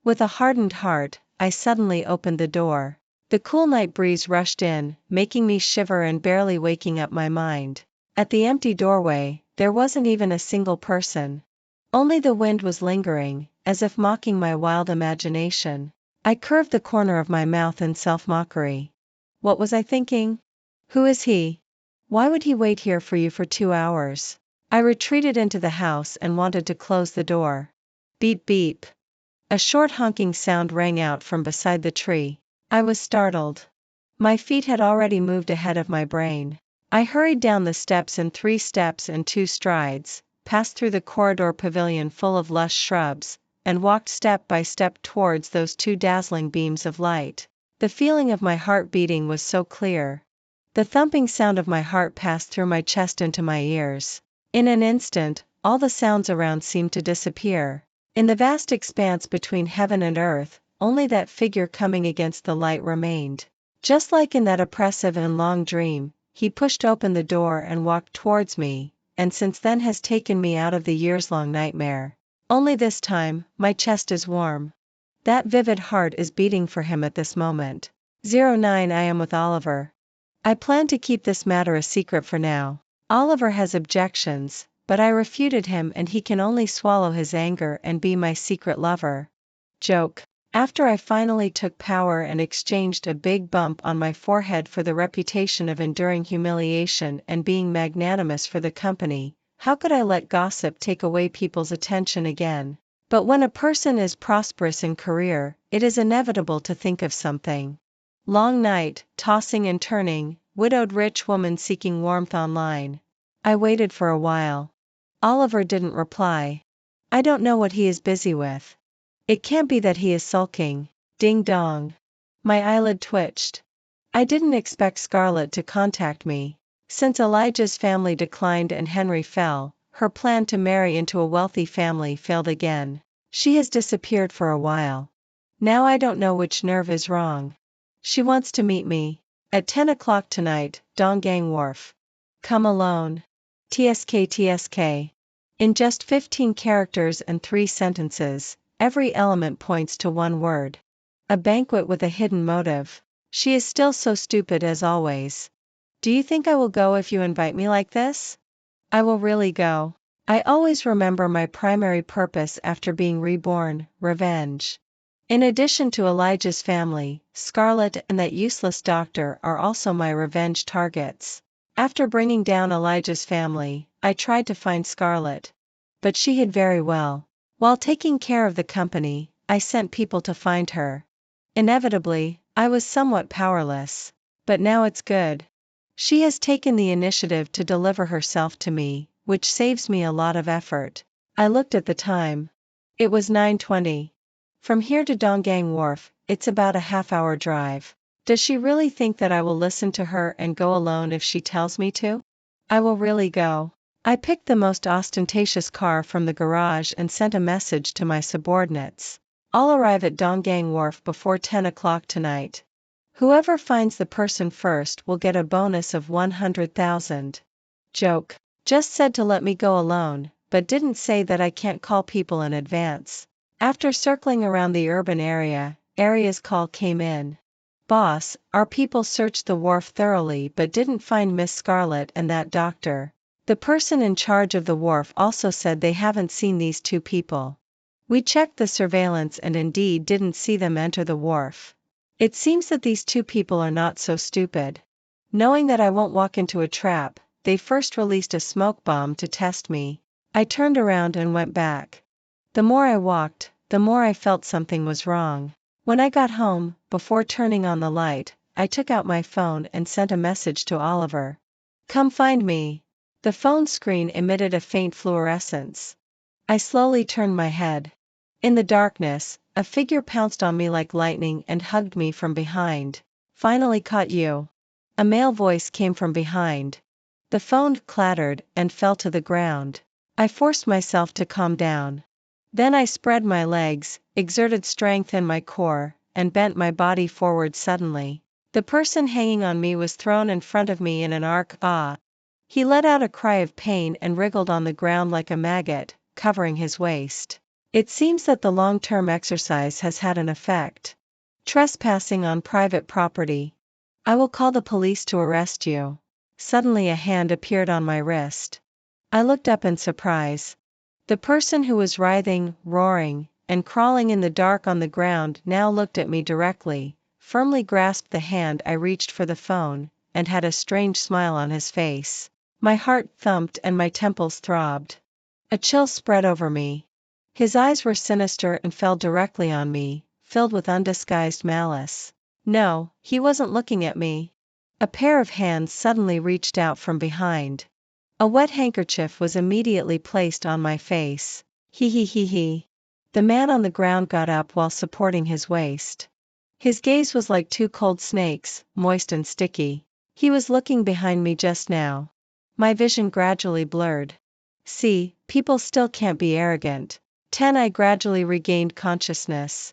With a hardened heart, I suddenly opened the door. The cool night breeze rushed in, making me shiver and barely waking up my mind. At the empty doorway, there wasn't even a single person. Only the wind was lingering, as if mocking my wild imagination. I curved the corner of my mouth in self-mockery. What was I thinking? Who is he? Why would he wait here for you for 2 hours? I retreated into the house and wanted to close the door. Beep beep. A short honking sound rang out from beside the tree. I was startled. My feet had already moved ahead of my brain. I hurried down the steps in 3 steps and 2 strides, passed through the corridor pavilion full of lush shrubs, and walked step by step towards those 2 dazzling beams of light. The feeling of my heart beating was so clear. The thumping sound of my heart passed through my chest into my ears. In an instant, all the sounds around seemed to disappear. In the vast expanse between heaven and earth, only that figure coming against the light remained. Just like in that oppressive and long dream, he pushed open the door and walked towards me, and since then has taken me out of the years-long nightmare. Only this time, my chest is warm. That vivid heart is beating for him at this moment. 09 I am with Oliver. I plan to keep this matter a secret for now. Oliver has objections, but I refuted him and he can only swallow his anger and be my secret lover. Joke. After I finally took power and exchanged a big bump on my forehead for the reputation of enduring humiliation and being magnanimous for the company, how could I let gossip take away people's attention again? But when a person is prosperous in career, it is inevitable to think of something. Long night, tossing and turning, widowed rich woman seeking warmth online. I waited for a while. Oliver didn't reply. I don't know what he is busy with. It can't be that he is sulking. Ding dong. My eyelid twitched. I didn't expect Scarlett to contact me. Since Elijah's family declined and Henry fell, her plan to marry into a wealthy family failed again. She has disappeared for a while. Now I don't know which nerve is wrong. She wants to meet me. At 10 o'clock tonight, Donggang Wharf. Come alone. TSK TSK. In just 15 characters and 3 sentences, every element points to one word. A banquet with a hidden motive. She is still so stupid as always. Do you think I will go if you invite me like this? I will really go. I always remember my primary purpose after being reborn, revenge. In addition to Elijah's family, Scarlett and that useless doctor are also my revenge targets. After bringing down Elijah's family, I tried to find Scarlett. But she hid very well. While taking care of the company, I sent people to find her. Inevitably, I was somewhat powerless. But now it's good. She has taken the initiative to deliver herself to me, which saves me a lot of effort. I looked at the time. It was 9:20. From here to Donggang Wharf, it's about a half-hour drive. Does she really think that I will listen to her and go alone if she tells me to? I will really go. I picked the most ostentatious car from the garage and sent a message to my subordinates. I'll arrive at Donggang Wharf before 10 o'clock tonight. Whoever finds the person first will get a bonus of 100,000. Joke. Just said to let me go alone, but didn't say that I can't call people in advance. After circling around the urban area's call came in. Boss, our people searched the wharf thoroughly but didn't find Miss Scarlett and that doctor. The person in charge of the wharf also said they haven't seen these two people. We checked the surveillance and indeed didn't see them enter the wharf. It seems that these two people are not so stupid. Knowing that I won't walk into a trap, they first released a smoke bomb to test me. I turned around and went back. The more I walked, the more I felt something was wrong. When I got home, before turning on the light, I took out my phone and sent a message to Oliver. Come find me. The phone screen emitted a faint fluorescence. I slowly turned my head. In the darkness, a figure pounced on me like lightning and hugged me from behind. Finally caught you. A male voice came from behind. The phone clattered and fell to the ground. I forced myself to calm down. Then I spread my legs, exerted strength in my core, and bent my body forward suddenly. The person hanging on me was thrown in front of me in an arc. He let out a cry of pain and wriggled on the ground like a maggot, covering his waist. It seems that the long-term exercise has had an effect. Trespassing on private property. I will call the police to arrest you. Suddenly a hand appeared on my wrist. I looked up in surprise. The person who was writhing, roaring, and crawling in the dark on the ground now looked at me directly, firmly grasped the hand I reached for the phone, and had a strange smile on his face. My heart thumped and my temples throbbed. A chill spread over me. His eyes were sinister and fell directly on me, filled with undisguised malice. No, he wasn't looking at me. A pair of hands suddenly reached out from behind. A wet handkerchief was immediately placed on my face. He. The man on the ground got up while supporting his waist. His gaze was like two cold snakes, moist and sticky. He was looking behind me just now. My vision gradually blurred. See, people still can't be arrogant. 10. I gradually regained consciousness.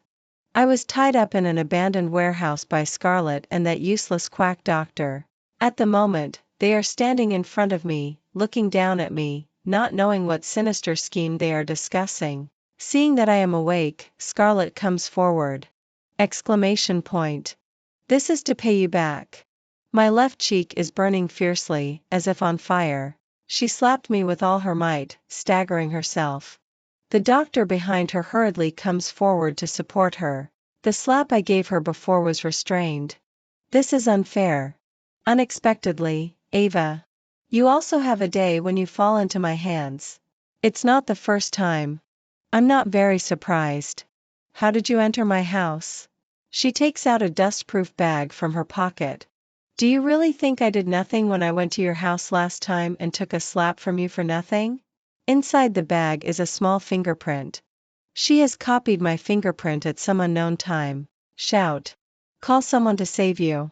I was tied up in an abandoned warehouse by Scarlett and that useless quack doctor. At the moment, they are standing in front of me, looking down at me, not knowing what sinister scheme they are discussing. Seeing that I am awake, Scarlett comes forward. Exclamation point. This is to pay you back. My left cheek is burning fiercely, as if on fire. She slapped me with all her might, staggering herself. The doctor behind her hurriedly comes forward to support her. The slap I gave her before was restrained. This is unfair. Unexpectedly, Ava. You also have a day when you fall into my hands. It's not the first time. I'm not very surprised. How did you enter my house? She takes out a dust-proof bag from her pocket. Do you really think I did nothing when I went to your house last time and took a slap from you for nothing? Inside the bag is a small fingerprint. She has copied my fingerprint at some unknown time. Shout. Call someone to save you.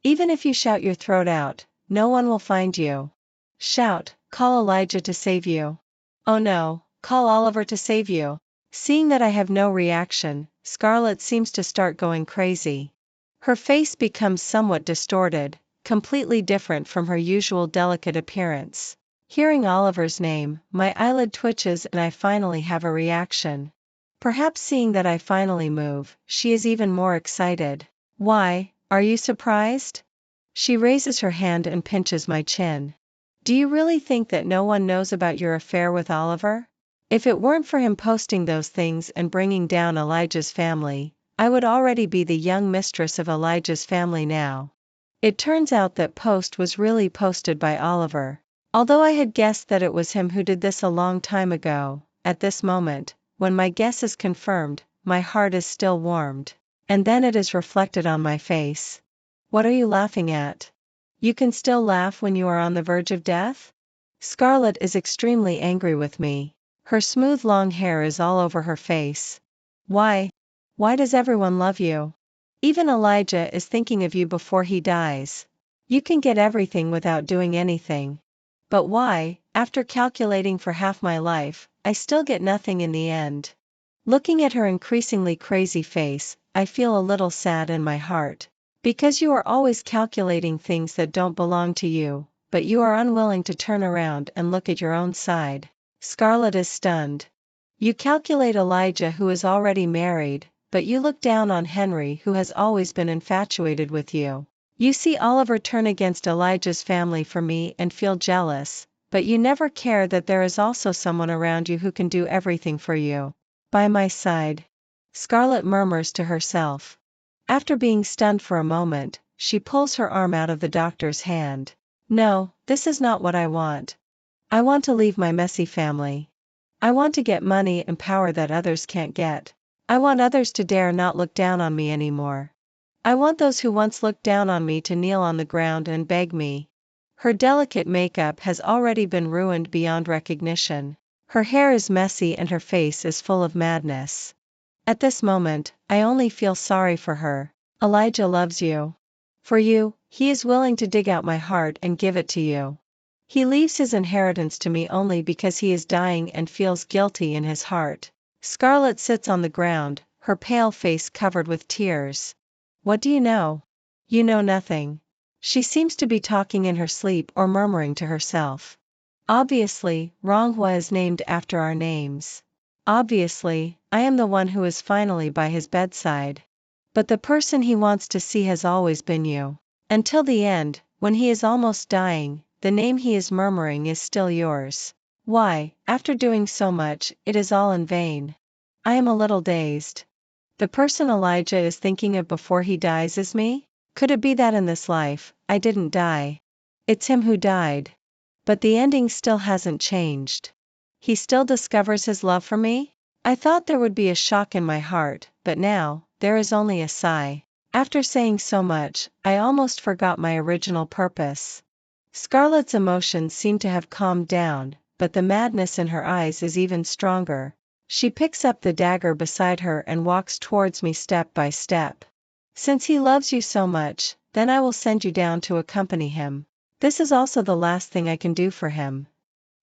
Even if you shout your throat out, no one will find you. Shout, call Elijah to save you. Oh no, call Oliver to save you. Seeing that I have no reaction, Scarlett seems to start going crazy. Her face becomes somewhat distorted, completely different from her usual delicate appearance. Hearing Oliver's name, my eyelid twitches and I finally have a reaction. Perhaps seeing that I finally move, she is even more excited. Why, are you surprised? She raises her hand and pinches my chin. Do you really think that no one knows about your affair with Oliver? If it weren't for him posting those things and bringing down Elijah's family, I would already be the young mistress of Elijah's family now. It turns out that post was really posted by Oliver. Although I had guessed that it was him who did this a long time ago, at this moment, when my guess is confirmed, my heart is still warmed. And then it is reflected on my face. What are you laughing at? You can still laugh when you are on the verge of death? Scarlett is extremely angry with me. Her smooth long hair is all over her face. Why? Why does everyone love you? Even Elijah is thinking of you before he dies. You can get everything without doing anything. But why, after calculating for half my life, I still get nothing in the end? Looking at her increasingly crazy face, I feel a little sad in my heart. Because you are always calculating things that don't belong to you, but you are unwilling to turn around and look at your own side. Scarlett is stunned. You calculate Elijah, who is already married, but you look down on Henry, who has always been infatuated with you. You see Oliver turn against Elijah's family for me and feel jealous, but you never care that there is also someone around you who can do everything for you. By my side. Scarlett murmurs to herself. After being stunned for a moment, she pulls her arm out of the doctor's hand. No, this is not what I want. I want to leave my messy family. I want to get money and power that others can't get. I want others to dare not look down on me anymore. I want those who once looked down on me to kneel on the ground and beg me. Her delicate makeup has already been ruined beyond recognition. Her hair is messy and her face is full of madness. At this moment, I only feel sorry for her. Elijah loves you. For you, he is willing to dig out my heart and give it to you. He leaves his inheritance to me only because he is dying and feels guilty in his heart. Scarlett sits on the ground, her pale face covered with tears. What do you know? You know nothing. She seems to be talking in her sleep or murmuring to herself. Obviously, Ronghua is named after our names. Obviously, I am the one who is finally by his bedside. But the person he wants to see has always been you. Until the end, when he is almost dying, the name he is murmuring is still yours. Why, after doing so much, it is all in vain. I am a little dazed. The person Elijah is thinking of before he dies is me? Could it be that in this life, I didn't die? It's him who died. But the ending still hasn't changed. He still discovers his love for me? I thought there would be a shock in my heart, but now, there is only a sigh. After saying so much, I almost forgot my original purpose. Scarlett's emotions seem to have calmed down, but the madness in her eyes is even stronger. She picks up the dagger beside her and walks towards me step by step. Since he loves you so much, then I will send you down to accompany him. This is also the last thing I can do for him.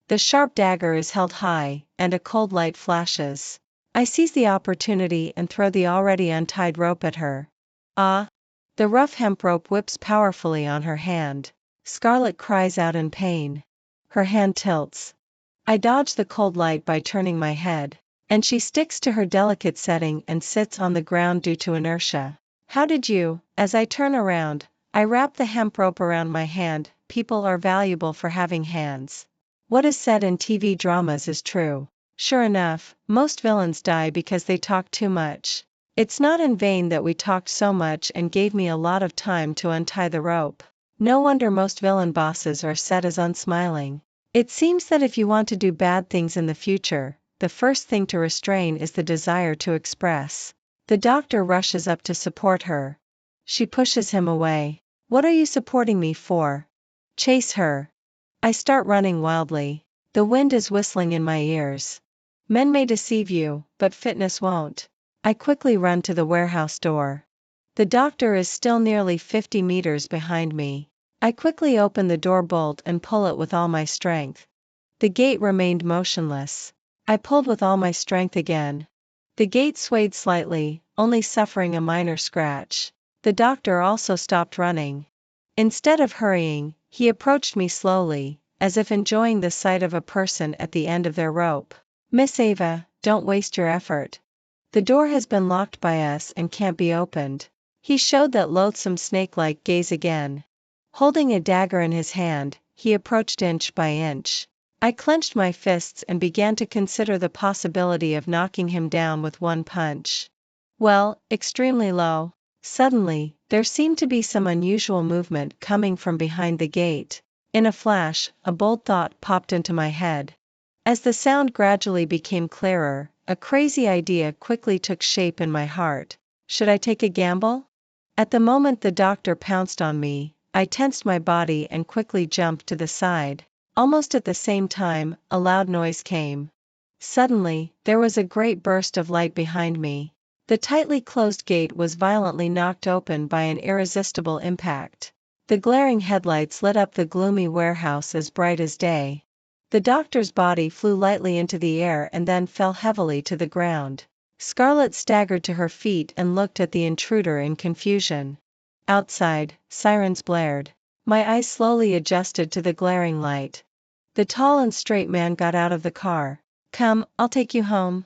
The sharp dagger is held high, and a cold light flashes. I seize the opportunity and throw the already untied rope at her. Ah! The rough hemp rope whips powerfully on her hand. Scarlett cries out in pain. Her hand tilts. I dodge the cold light by turning my head, and she sticks to her delicate setting and sits on the ground due to inertia. How did you? As I turn around, I wrap the hemp rope around my hand. People are valuable for having hands. What is said in TV dramas is true. Sure enough, most villains die because they talk too much. It's not in vain that we talked so much and gave me a lot of time to untie the rope. No wonder most villain bosses are set as unsmiling. It seems that if you want to do bad things in the future, the first thing to restrain is the desire to express. The doctor rushes up to support her. She pushes him away. What are you supporting me for? Chase her. I start running wildly. The wind is whistling in my ears. Men may deceive you, but fitness won't. I quickly run to the warehouse door. The doctor is still nearly 50 meters behind me. I quickly open the door bolt and pull it with all my strength. The gate remained motionless. I pulled with all my strength again. The gate swayed slightly, only suffering a minor scratch. The doctor also stopped running. Instead of hurrying, he approached me slowly, as if enjoying the sight of a person at the end of their rope. Miss Ava, don't waste your effort. The door has been locked by us and can't be opened. He showed that loathsome snake-like gaze again. Holding a dagger in his hand, he approached inch by inch. I clenched my fists and began to consider the possibility of knocking him down with one punch. Well, extremely low. Suddenly, there seemed to be some unusual movement coming from behind the gate. In a flash, a bold thought popped into my head. As the sound gradually became clearer, a crazy idea quickly took shape in my heart. Should I take a gamble? At the moment the doctor pounced on me, I tensed my body and quickly jumped to the side. Almost at the same time, a loud noise came. Suddenly, there was a great burst of light behind me. The tightly closed gate was violently knocked open by an irresistible impact. The glaring headlights lit up the gloomy warehouse as bright as day. The doctor's body flew lightly into the air and then fell heavily to the ground. Scarlett staggered to her feet and looked at the intruder in confusion. Outside, sirens blared. My eyes slowly adjusted to the glaring light. The tall and straight man got out of the car. Come, I'll take you home.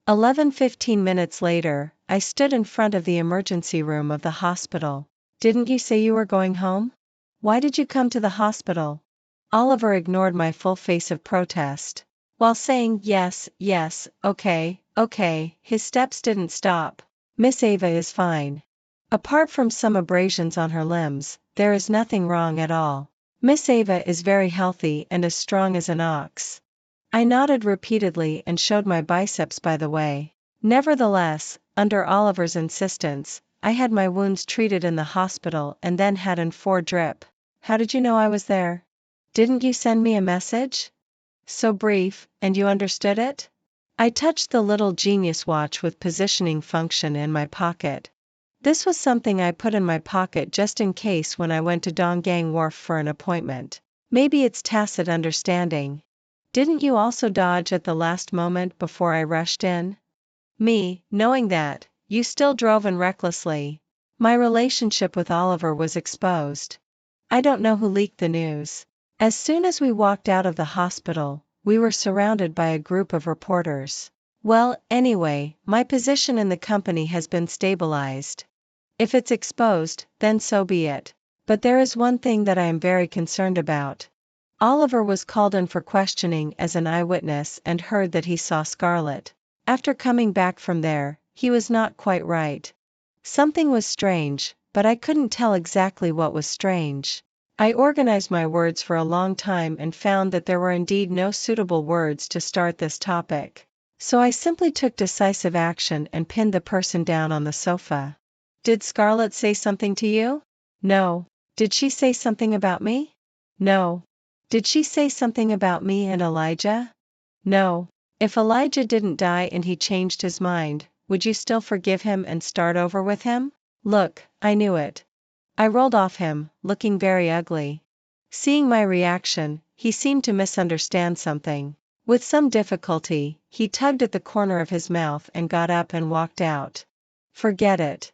15 minutes later, I stood in front of the emergency room of the hospital. Didn't you say you were going home? Why did you come to the hospital? Oliver ignored my full face of protest. While saying yes, yes, okay, his steps didn't stop. Miss Ava is fine. Apart from some abrasions on her limbs, there is nothing wrong at all. Miss Ava is very healthy and as strong as an ox. I nodded repeatedly and showed my biceps by the way. Nevertheless, under Oliver's insistence, I had my wounds treated in the hospital and then had an 4 drip. How did you know I was there? Didn't you send me a message? So brief, and you understood it? I touched the little genius watch with positioning function in my pocket. This was something I put in my pocket just in case when I went to Donggang Wharf for an appointment. Maybe it's tacit understanding. Didn't you also dodge at the last moment before I rushed in? Me, knowing that, you still drove in recklessly. My relationship with Oliver was exposed. I don't know who leaked the news. As soon as we walked out of the hospital, we were surrounded by a group of reporters. Well, anyway, my position in the company has been stabilized. If it's exposed, then so be it. But there is one thing that I am very concerned about. Oliver was called in for questioning as an eyewitness and heard that he saw Scarlett. After coming back from there, he was not quite right. Something was strange, but I couldn't tell exactly what was strange. I organized my words for a long time and found that there were indeed no suitable words to start this topic. So I simply took decisive action and pinned the person down on the sofa. Did Scarlett say something to you? No. Did she say something about me? No. Did she say something about me and Elijah? No. If Elijah didn't die and he changed his mind, would you still forgive him and start over with him? Look, I knew it. I rolled off him, looking very ugly. Seeing my reaction, he seemed to misunderstand something. With some difficulty, he tugged at the corner of his mouth and got up and walked out. Forget it.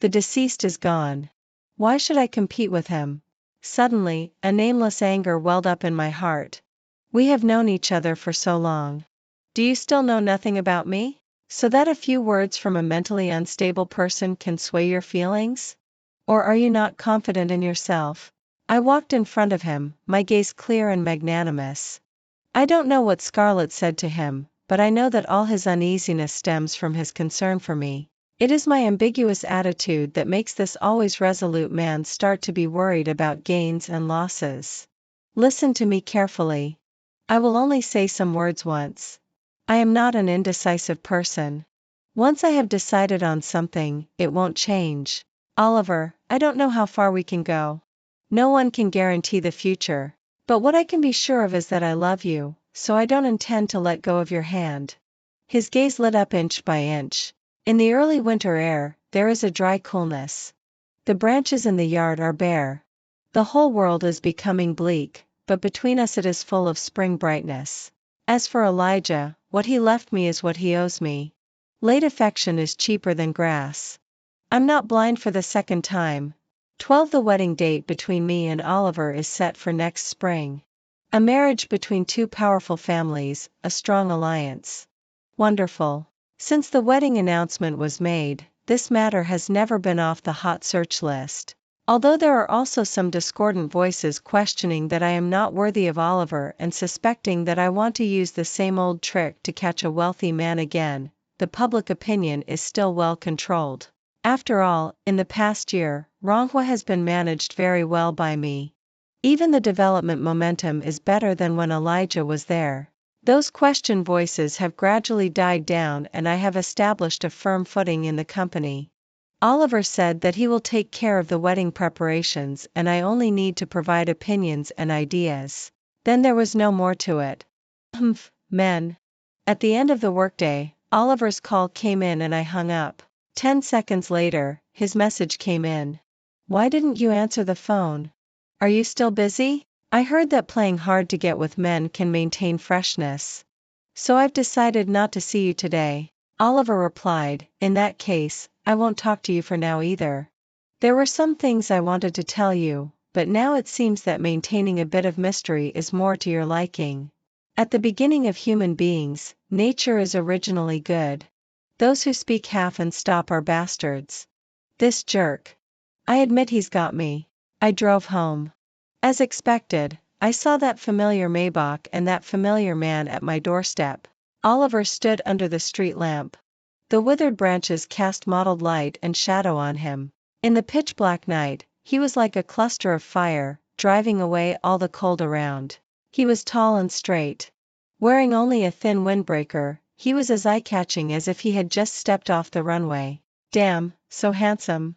The deceased is gone. Why should I compete with him? Suddenly, a nameless anger welled up in my heart. We have known each other for so long. Do you still know nothing about me? So that a few words from a mentally unstable person can sway your feelings? Or are you not confident in yourself? I walked in front of him, my gaze clear and magnanimous. I don't know what Scarlett said to him, but I know that all his uneasiness stems from his concern for me. It is my ambiguous attitude that makes this always resolute man start to be worried about gains and losses. Listen to me carefully. I will only say some words once. I am not an indecisive person. Once I have decided on something, it won't change. Oliver, I don't know how far we can go. No one can guarantee the future. But what I can be sure of is that I love you, so I don't intend to let go of your hand. His gaze lit up inch by inch. In the early winter air, there is a dry coolness. The branches in the yard are bare. The whole world is becoming bleak, but between us it is full of spring brightness. As for Elijah, what he left me is what he owes me. Late affection is cheaper than grass. I'm not blind for the second time. 12 The wedding date between me and Oliver is set for next spring. A marriage between two powerful families, a strong alliance. Wonderful. Since the wedding announcement was made, this matter has never been off the hot search list. Although there are also some discordant voices questioning that I am not worthy of Oliver and suspecting that I want to use the same old trick to catch a wealthy man again, the public opinion is still well controlled. After all, in the past year, Ronghua has been managed very well by me. Even the development momentum is better than when Elijah was there. Those question voices have gradually died down and I have established a firm footing in the company. Oliver said that he will take care of the wedding preparations and I only need to provide opinions and ideas. Then there was no more to it. Men. At the end of the workday, Oliver's call came in and I hung up. 10 seconds later, his message came in. Why didn't you answer the phone? Are you still busy? I heard that playing hard to get with men can maintain freshness. So I've decided not to see you today. Oliver replied, in that case, I won't talk to you for now either. There were some things I wanted to tell you, but now it seems that maintaining a bit of mystery is more to your liking. At the beginning of human beings, nature is originally good. Those who speak half and stop are bastards. This jerk. I admit he's got me. I drove home. As expected, I saw that familiar Maybach and that familiar man at my doorstep. Oliver stood under the street lamp. The withered branches cast mottled light and shadow on him. In the pitch-black night, he was like a cluster of fire, driving away all the cold around. He was tall and straight. Wearing only a thin windbreaker, he was as eye-catching as if he had just stepped off the runway. Damn, so handsome.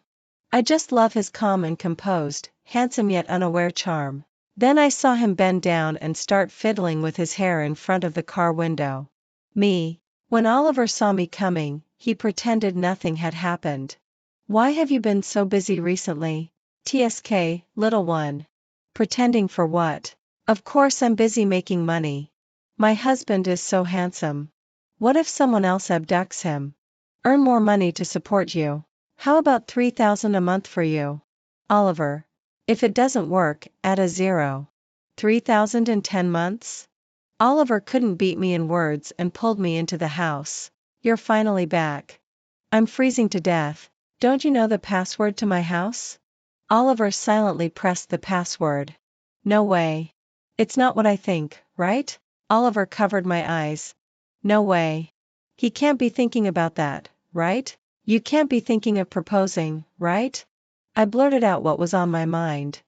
I just love his calm and composed, handsome yet unaware charm. Then I saw him bend down and start fiddling with his hair in front of the car window. Me. When Oliver saw me coming, he pretended nothing had happened. Why have you been so busy recently? TSK, little one. Pretending for what? Of course I'm busy making money. My husband is so handsome. What if someone else abducts him? Earn more money to support you. How about 3,000 a month for you? Oliver. If it doesn't work, add a zero. 3,000 in 10 months? Oliver couldn't beat me in words and pulled me into the house. You're finally back. I'm freezing to death. Don't you know the password to my house? Oliver silently pressed the password. No way. It's not what I think, right? Oliver covered my eyes. No way. He can't be thinking about that, right? You can't be thinking of proposing, right? I blurted out what was on my mind.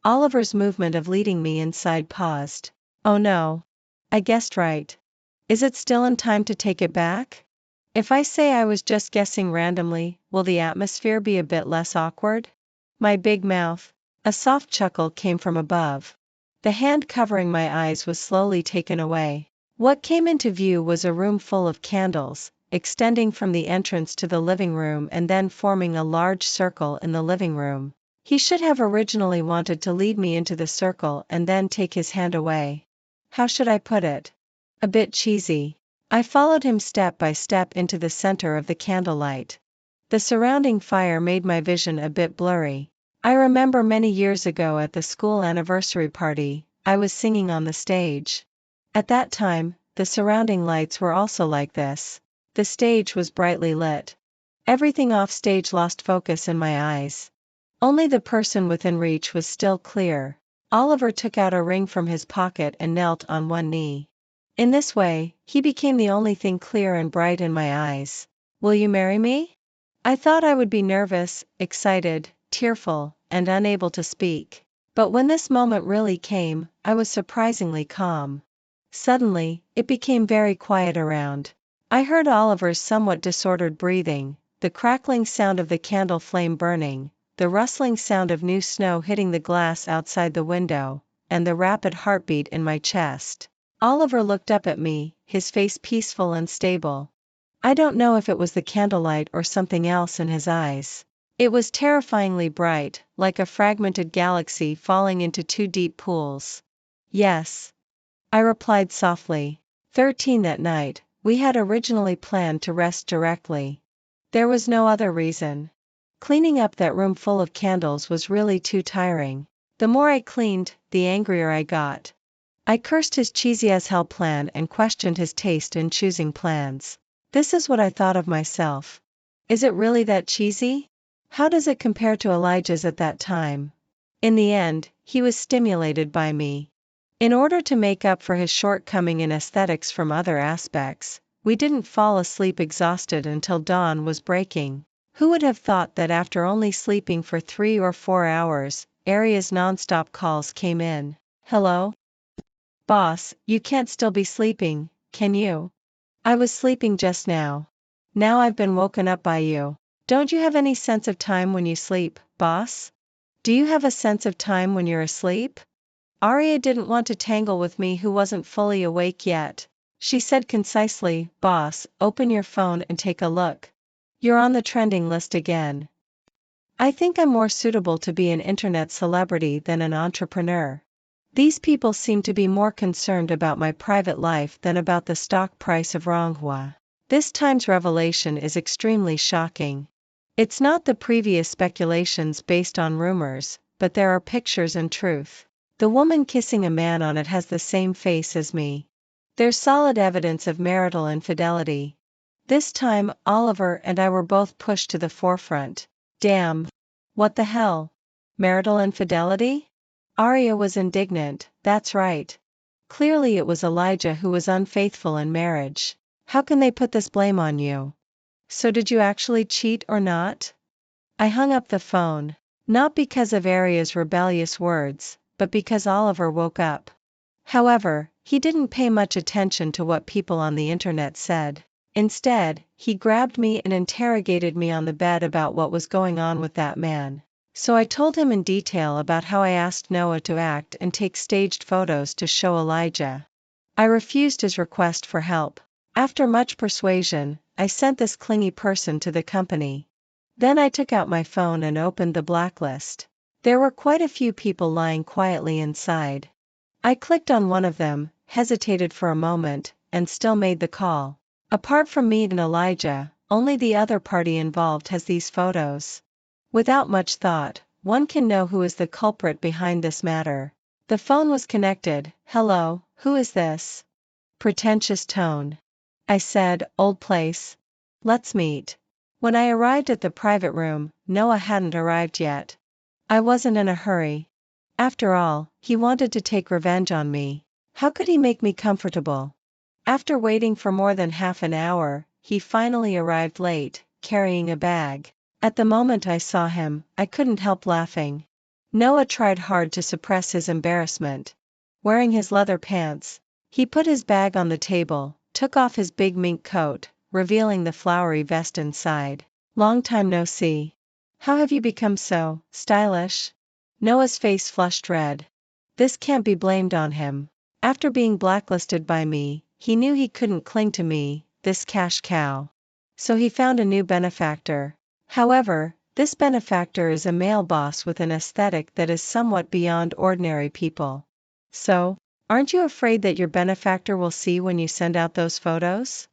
Oliver's movement of leading me inside paused. Oh no. I guessed right. Is it still in time to take it back? If I say I was just guessing randomly, will the atmosphere be a bit less awkward? My big mouth. A soft chuckle came from above. The hand covering my eyes was slowly taken away. What came into view was a room full of candles, extending from the entrance to the living room and then forming a large circle in the living room. He should have originally wanted to lead me into the circle and then take his hand away. How should I put it? A bit cheesy. I followed him step by step into the center of the candlelight. The surrounding fire made my vision a bit blurry. I remember many years ago at the school anniversary party, I was singing on the stage. At that time, the surrounding lights were also like this. The stage was brightly lit. Everything off stage lost focus in my eyes. Only the person within reach was still clear. Oliver took out a ring from his pocket and knelt on one knee. In this way, he became the only thing clear and bright in my eyes. Will you marry me? I thought I would be nervous, excited, tearful, and unable to speak. But when this moment really came, I was surprisingly calm. Suddenly, it became very quiet around. I heard Oliver's somewhat disordered breathing, the crackling sound of the candle flame burning, the rustling sound of new snow hitting the glass outside the window, and the rapid heartbeat in my chest. Oliver looked up at me, his face peaceful and stable. I don't know if it was the candlelight or something else in his eyes. It was terrifyingly bright, like a fragmented galaxy falling into two deep pools. Yes. I replied softly. 13 that night, we had originally planned to rest directly. There was no other reason. Cleaning up that room full of candles was really too tiring. The more I cleaned, the angrier I got. I cursed his cheesy as hell plan and questioned his taste in choosing plans. This is what I thought of myself. Is it really that cheesy? How does it compare to Elijah's at that time? In the end, he was stimulated by me. In order to make up for his shortcoming in aesthetics from other aspects, we didn't fall asleep exhausted until dawn was breaking. Who would have thought that after only sleeping for 3 or 4 hours, Aria's non-stop calls came in. Hello? Boss, you can't still be sleeping, can you? I was sleeping just now. Now I've been woken up by you. Don't you have any sense of time when you sleep, boss? Do you have a sense of time when you're asleep? Aria didn't want to tangle with me who wasn't fully awake yet. She said concisely, Boss, open your phone and take a look. You're on the trending list again. I think I'm more suitable to be an internet celebrity than an entrepreneur. These people seem to be more concerned about my private life than about the stock price of Ronghua. This time's revelation is extremely shocking. It's not the previous speculations based on rumors, but there are pictures and truth. The woman kissing a man on it has the same face as me. There's solid evidence of marital infidelity. This time, Oliver and I were both pushed to the forefront. Damn. What the hell? Marital infidelity? Arya was indignant. That's right. Clearly it was Elijah who was unfaithful in marriage. How can they put this blame on you? So did you actually cheat or not? I hung up the phone. Not because of Arya's rebellious words, but because Oliver woke up. However, he didn't pay much attention to what people on the internet said. Instead, he grabbed me and interrogated me on the bed about what was going on with that man. So I told him in detail about how I asked Noah to act and take staged photos to show Elijah. I refused his request for help. After much persuasion, I sent this clingy person to the company. Then I took out my phone and opened the blacklist. There were quite a few people lying quietly inside. I clicked on one of them, hesitated for a moment, and still made the call. Apart from me and Elijah, only the other party involved has these photos. Without much thought, one can know who is the culprit behind this matter. The phone was connected. Hello, who is this? Pretentious tone. I said, old place. Let's meet. When I arrived at the private room, Noah hadn't arrived yet. I wasn't in a hurry. After all, he wanted to take revenge on me. How could he make me comfortable? After waiting for more than half an hour, he finally arrived late, carrying a bag. At the moment I saw him, I couldn't help laughing. Noah tried hard to suppress his embarrassment. Wearing his leather pants, he put his bag on the table, took off his big mink coat, revealing the flowery vest inside. Long time no see. How have you become so stylish? Noah's face flushed red. This can't be blamed on him. After being blacklisted by me, he knew he couldn't cling to me, this cash cow. So he found a new benefactor. However, this benefactor is a male boss with an aesthetic that is somewhat beyond ordinary people. So, aren't you afraid that your benefactor will see when you send out those photos?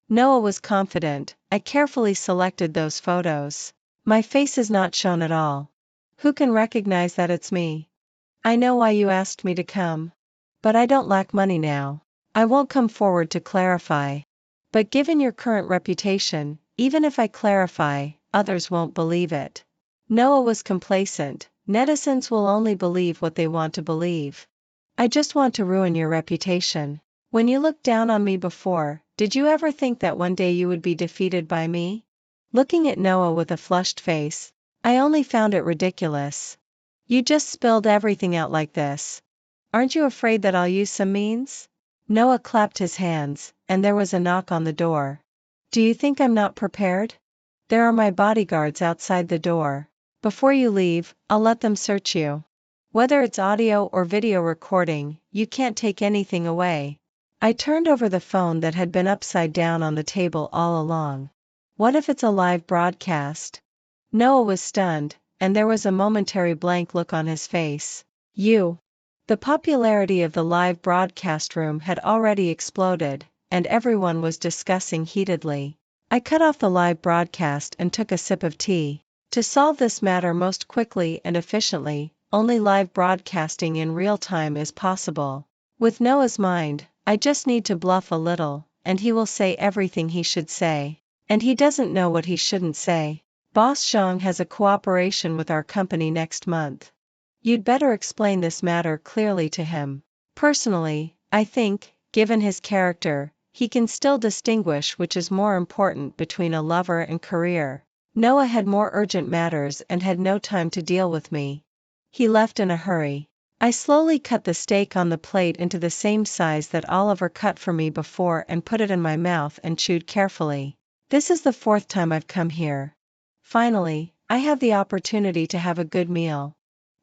Noah was confident. I carefully selected those photos. My face is not shown at all. Who can recognize that it's me? I know why you asked me to come. But I don't lack money now. I won't come forward to clarify. But given your current reputation, even if I clarify, others won't believe it. Noah was complacent. Netizens will only believe what they want to believe. I just want to ruin your reputation. When you looked down on me before, did you ever think that one day you would be defeated by me? Looking at Noah with a flushed face, I only found it ridiculous. You just spilled everything out like this. Aren't you afraid that I'll use some means? Noah clapped his hands, and there was a knock on the door. Do you think I'm not prepared? There are my bodyguards outside the door. Before you leave, I'll let them search you. Whether it's audio or video recording, you can't take anything away. I turned over the phone that had been upside down on the table all along. What if it's a live broadcast? Noah was stunned, and there was a momentary blank look on his face. You. The popularity of the live broadcast room had already exploded, and everyone was discussing heatedly. I cut off the live broadcast and took a sip of tea. To solve this matter most quickly and efficiently, only live broadcasting in real time is possible. With Noah's mind, I just need to bluff a little, and he will say everything he should say. And he doesn't know what he shouldn't say. Boss Zhang has a cooperation with our company next month. You'd better explain this matter clearly to him. Personally, I think, given his character, he can still distinguish which is more important between a lover and career. Noah had more urgent matters and had no time to deal with me. He left in a hurry. I slowly cut the steak on the plate into the same size that Oliver cut for me before and put it in my mouth and chewed carefully. This is the 4th time I've come here. Finally, I have the opportunity to have a good meal.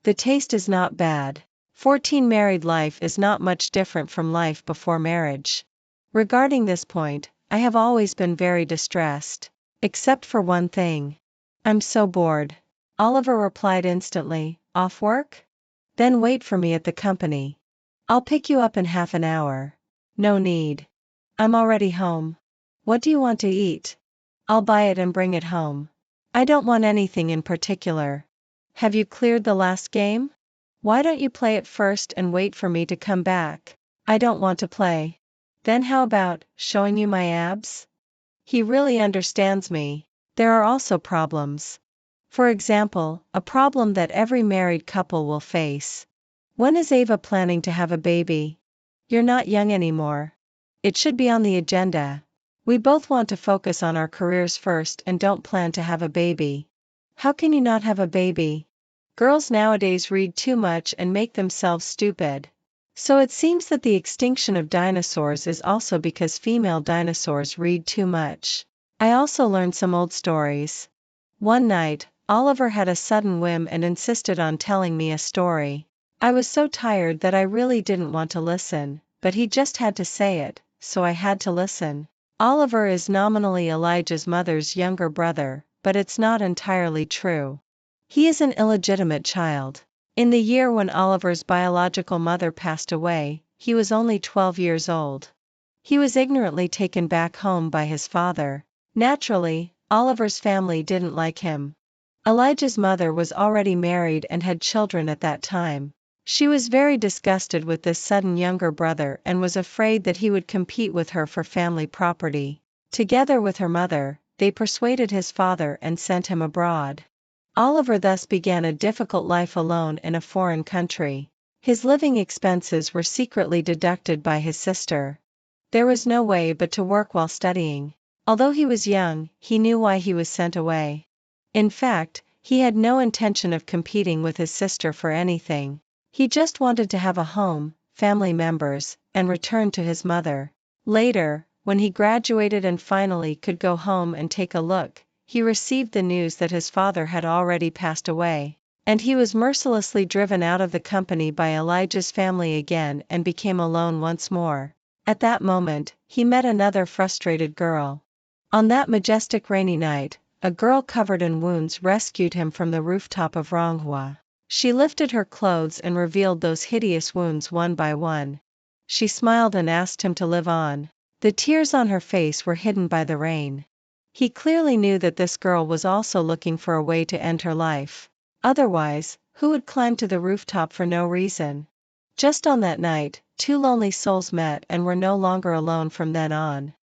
The taste is not bad. 14 married life is not much different from life before marriage. Regarding this point, I have always been very distressed. Except for one thing. I'm so bored. Oliver replied instantly, off work? Then wait for me at the company. I'll pick you up in half an hour. No need. I'm already home. What do you want to eat? I'll buy it and bring it home. I don't want anything in particular. Have you cleared the last game? Why don't you play it first and wait for me to come back? I don't want to play. Then how about showing you my abs? He really understands me. There are also problems. For example, a problem that every married couple will face. When is Ava planning to have a baby? You're not young anymore. It should be on the agenda. We both want to focus on our careers first and don't plan to have a baby. How can you not have a baby? Girls nowadays read too much and make themselves stupid. So it seems that the extinction of dinosaurs is also because female dinosaurs read too much. I also learned some old stories. One night, Oliver had a sudden whim and insisted on telling me a story. I was so tired that I really didn't want to listen, but he just had to say it, so I had to listen. Oliver is nominally Elijah's mother's younger brother, but it's not entirely true. He is an illegitimate child. In the year when Oliver's biological mother passed away, he was only 12 years old. He was ignorantly taken back home by his father. Naturally, Oliver's family didn't like him. Elijah's mother was already married and had children at that time. She was very disgusted with this sudden younger brother and was afraid that he would compete with her for family property. Together with her mother, they persuaded his father and sent him abroad. Oliver thus began a difficult life alone in a foreign country. His living expenses were secretly deducted by his sister. There was no way but to work while studying. Although he was young, he knew why he was sent away. In fact, he had no intention of competing with his sister for anything. He just wanted to have a home, family members, and return to his mother. Later, when he graduated and finally could go home and take a look, he received the news that his father had already passed away, and he was mercilessly driven out of the company by Elijah's family again and became alone once more. At that moment, he met another frustrated girl. On that majestic rainy night, a girl covered in wounds rescued him from the rooftop of Ronghua. She lifted her clothes and revealed those hideous wounds one by one. She smiled and asked him to live on. The tears on her face were hidden by the rain. He clearly knew that this girl was also looking for a way to end her life. Otherwise, who would climb to the rooftop for no reason? Just on that night, two lonely souls met and were no longer alone from then on.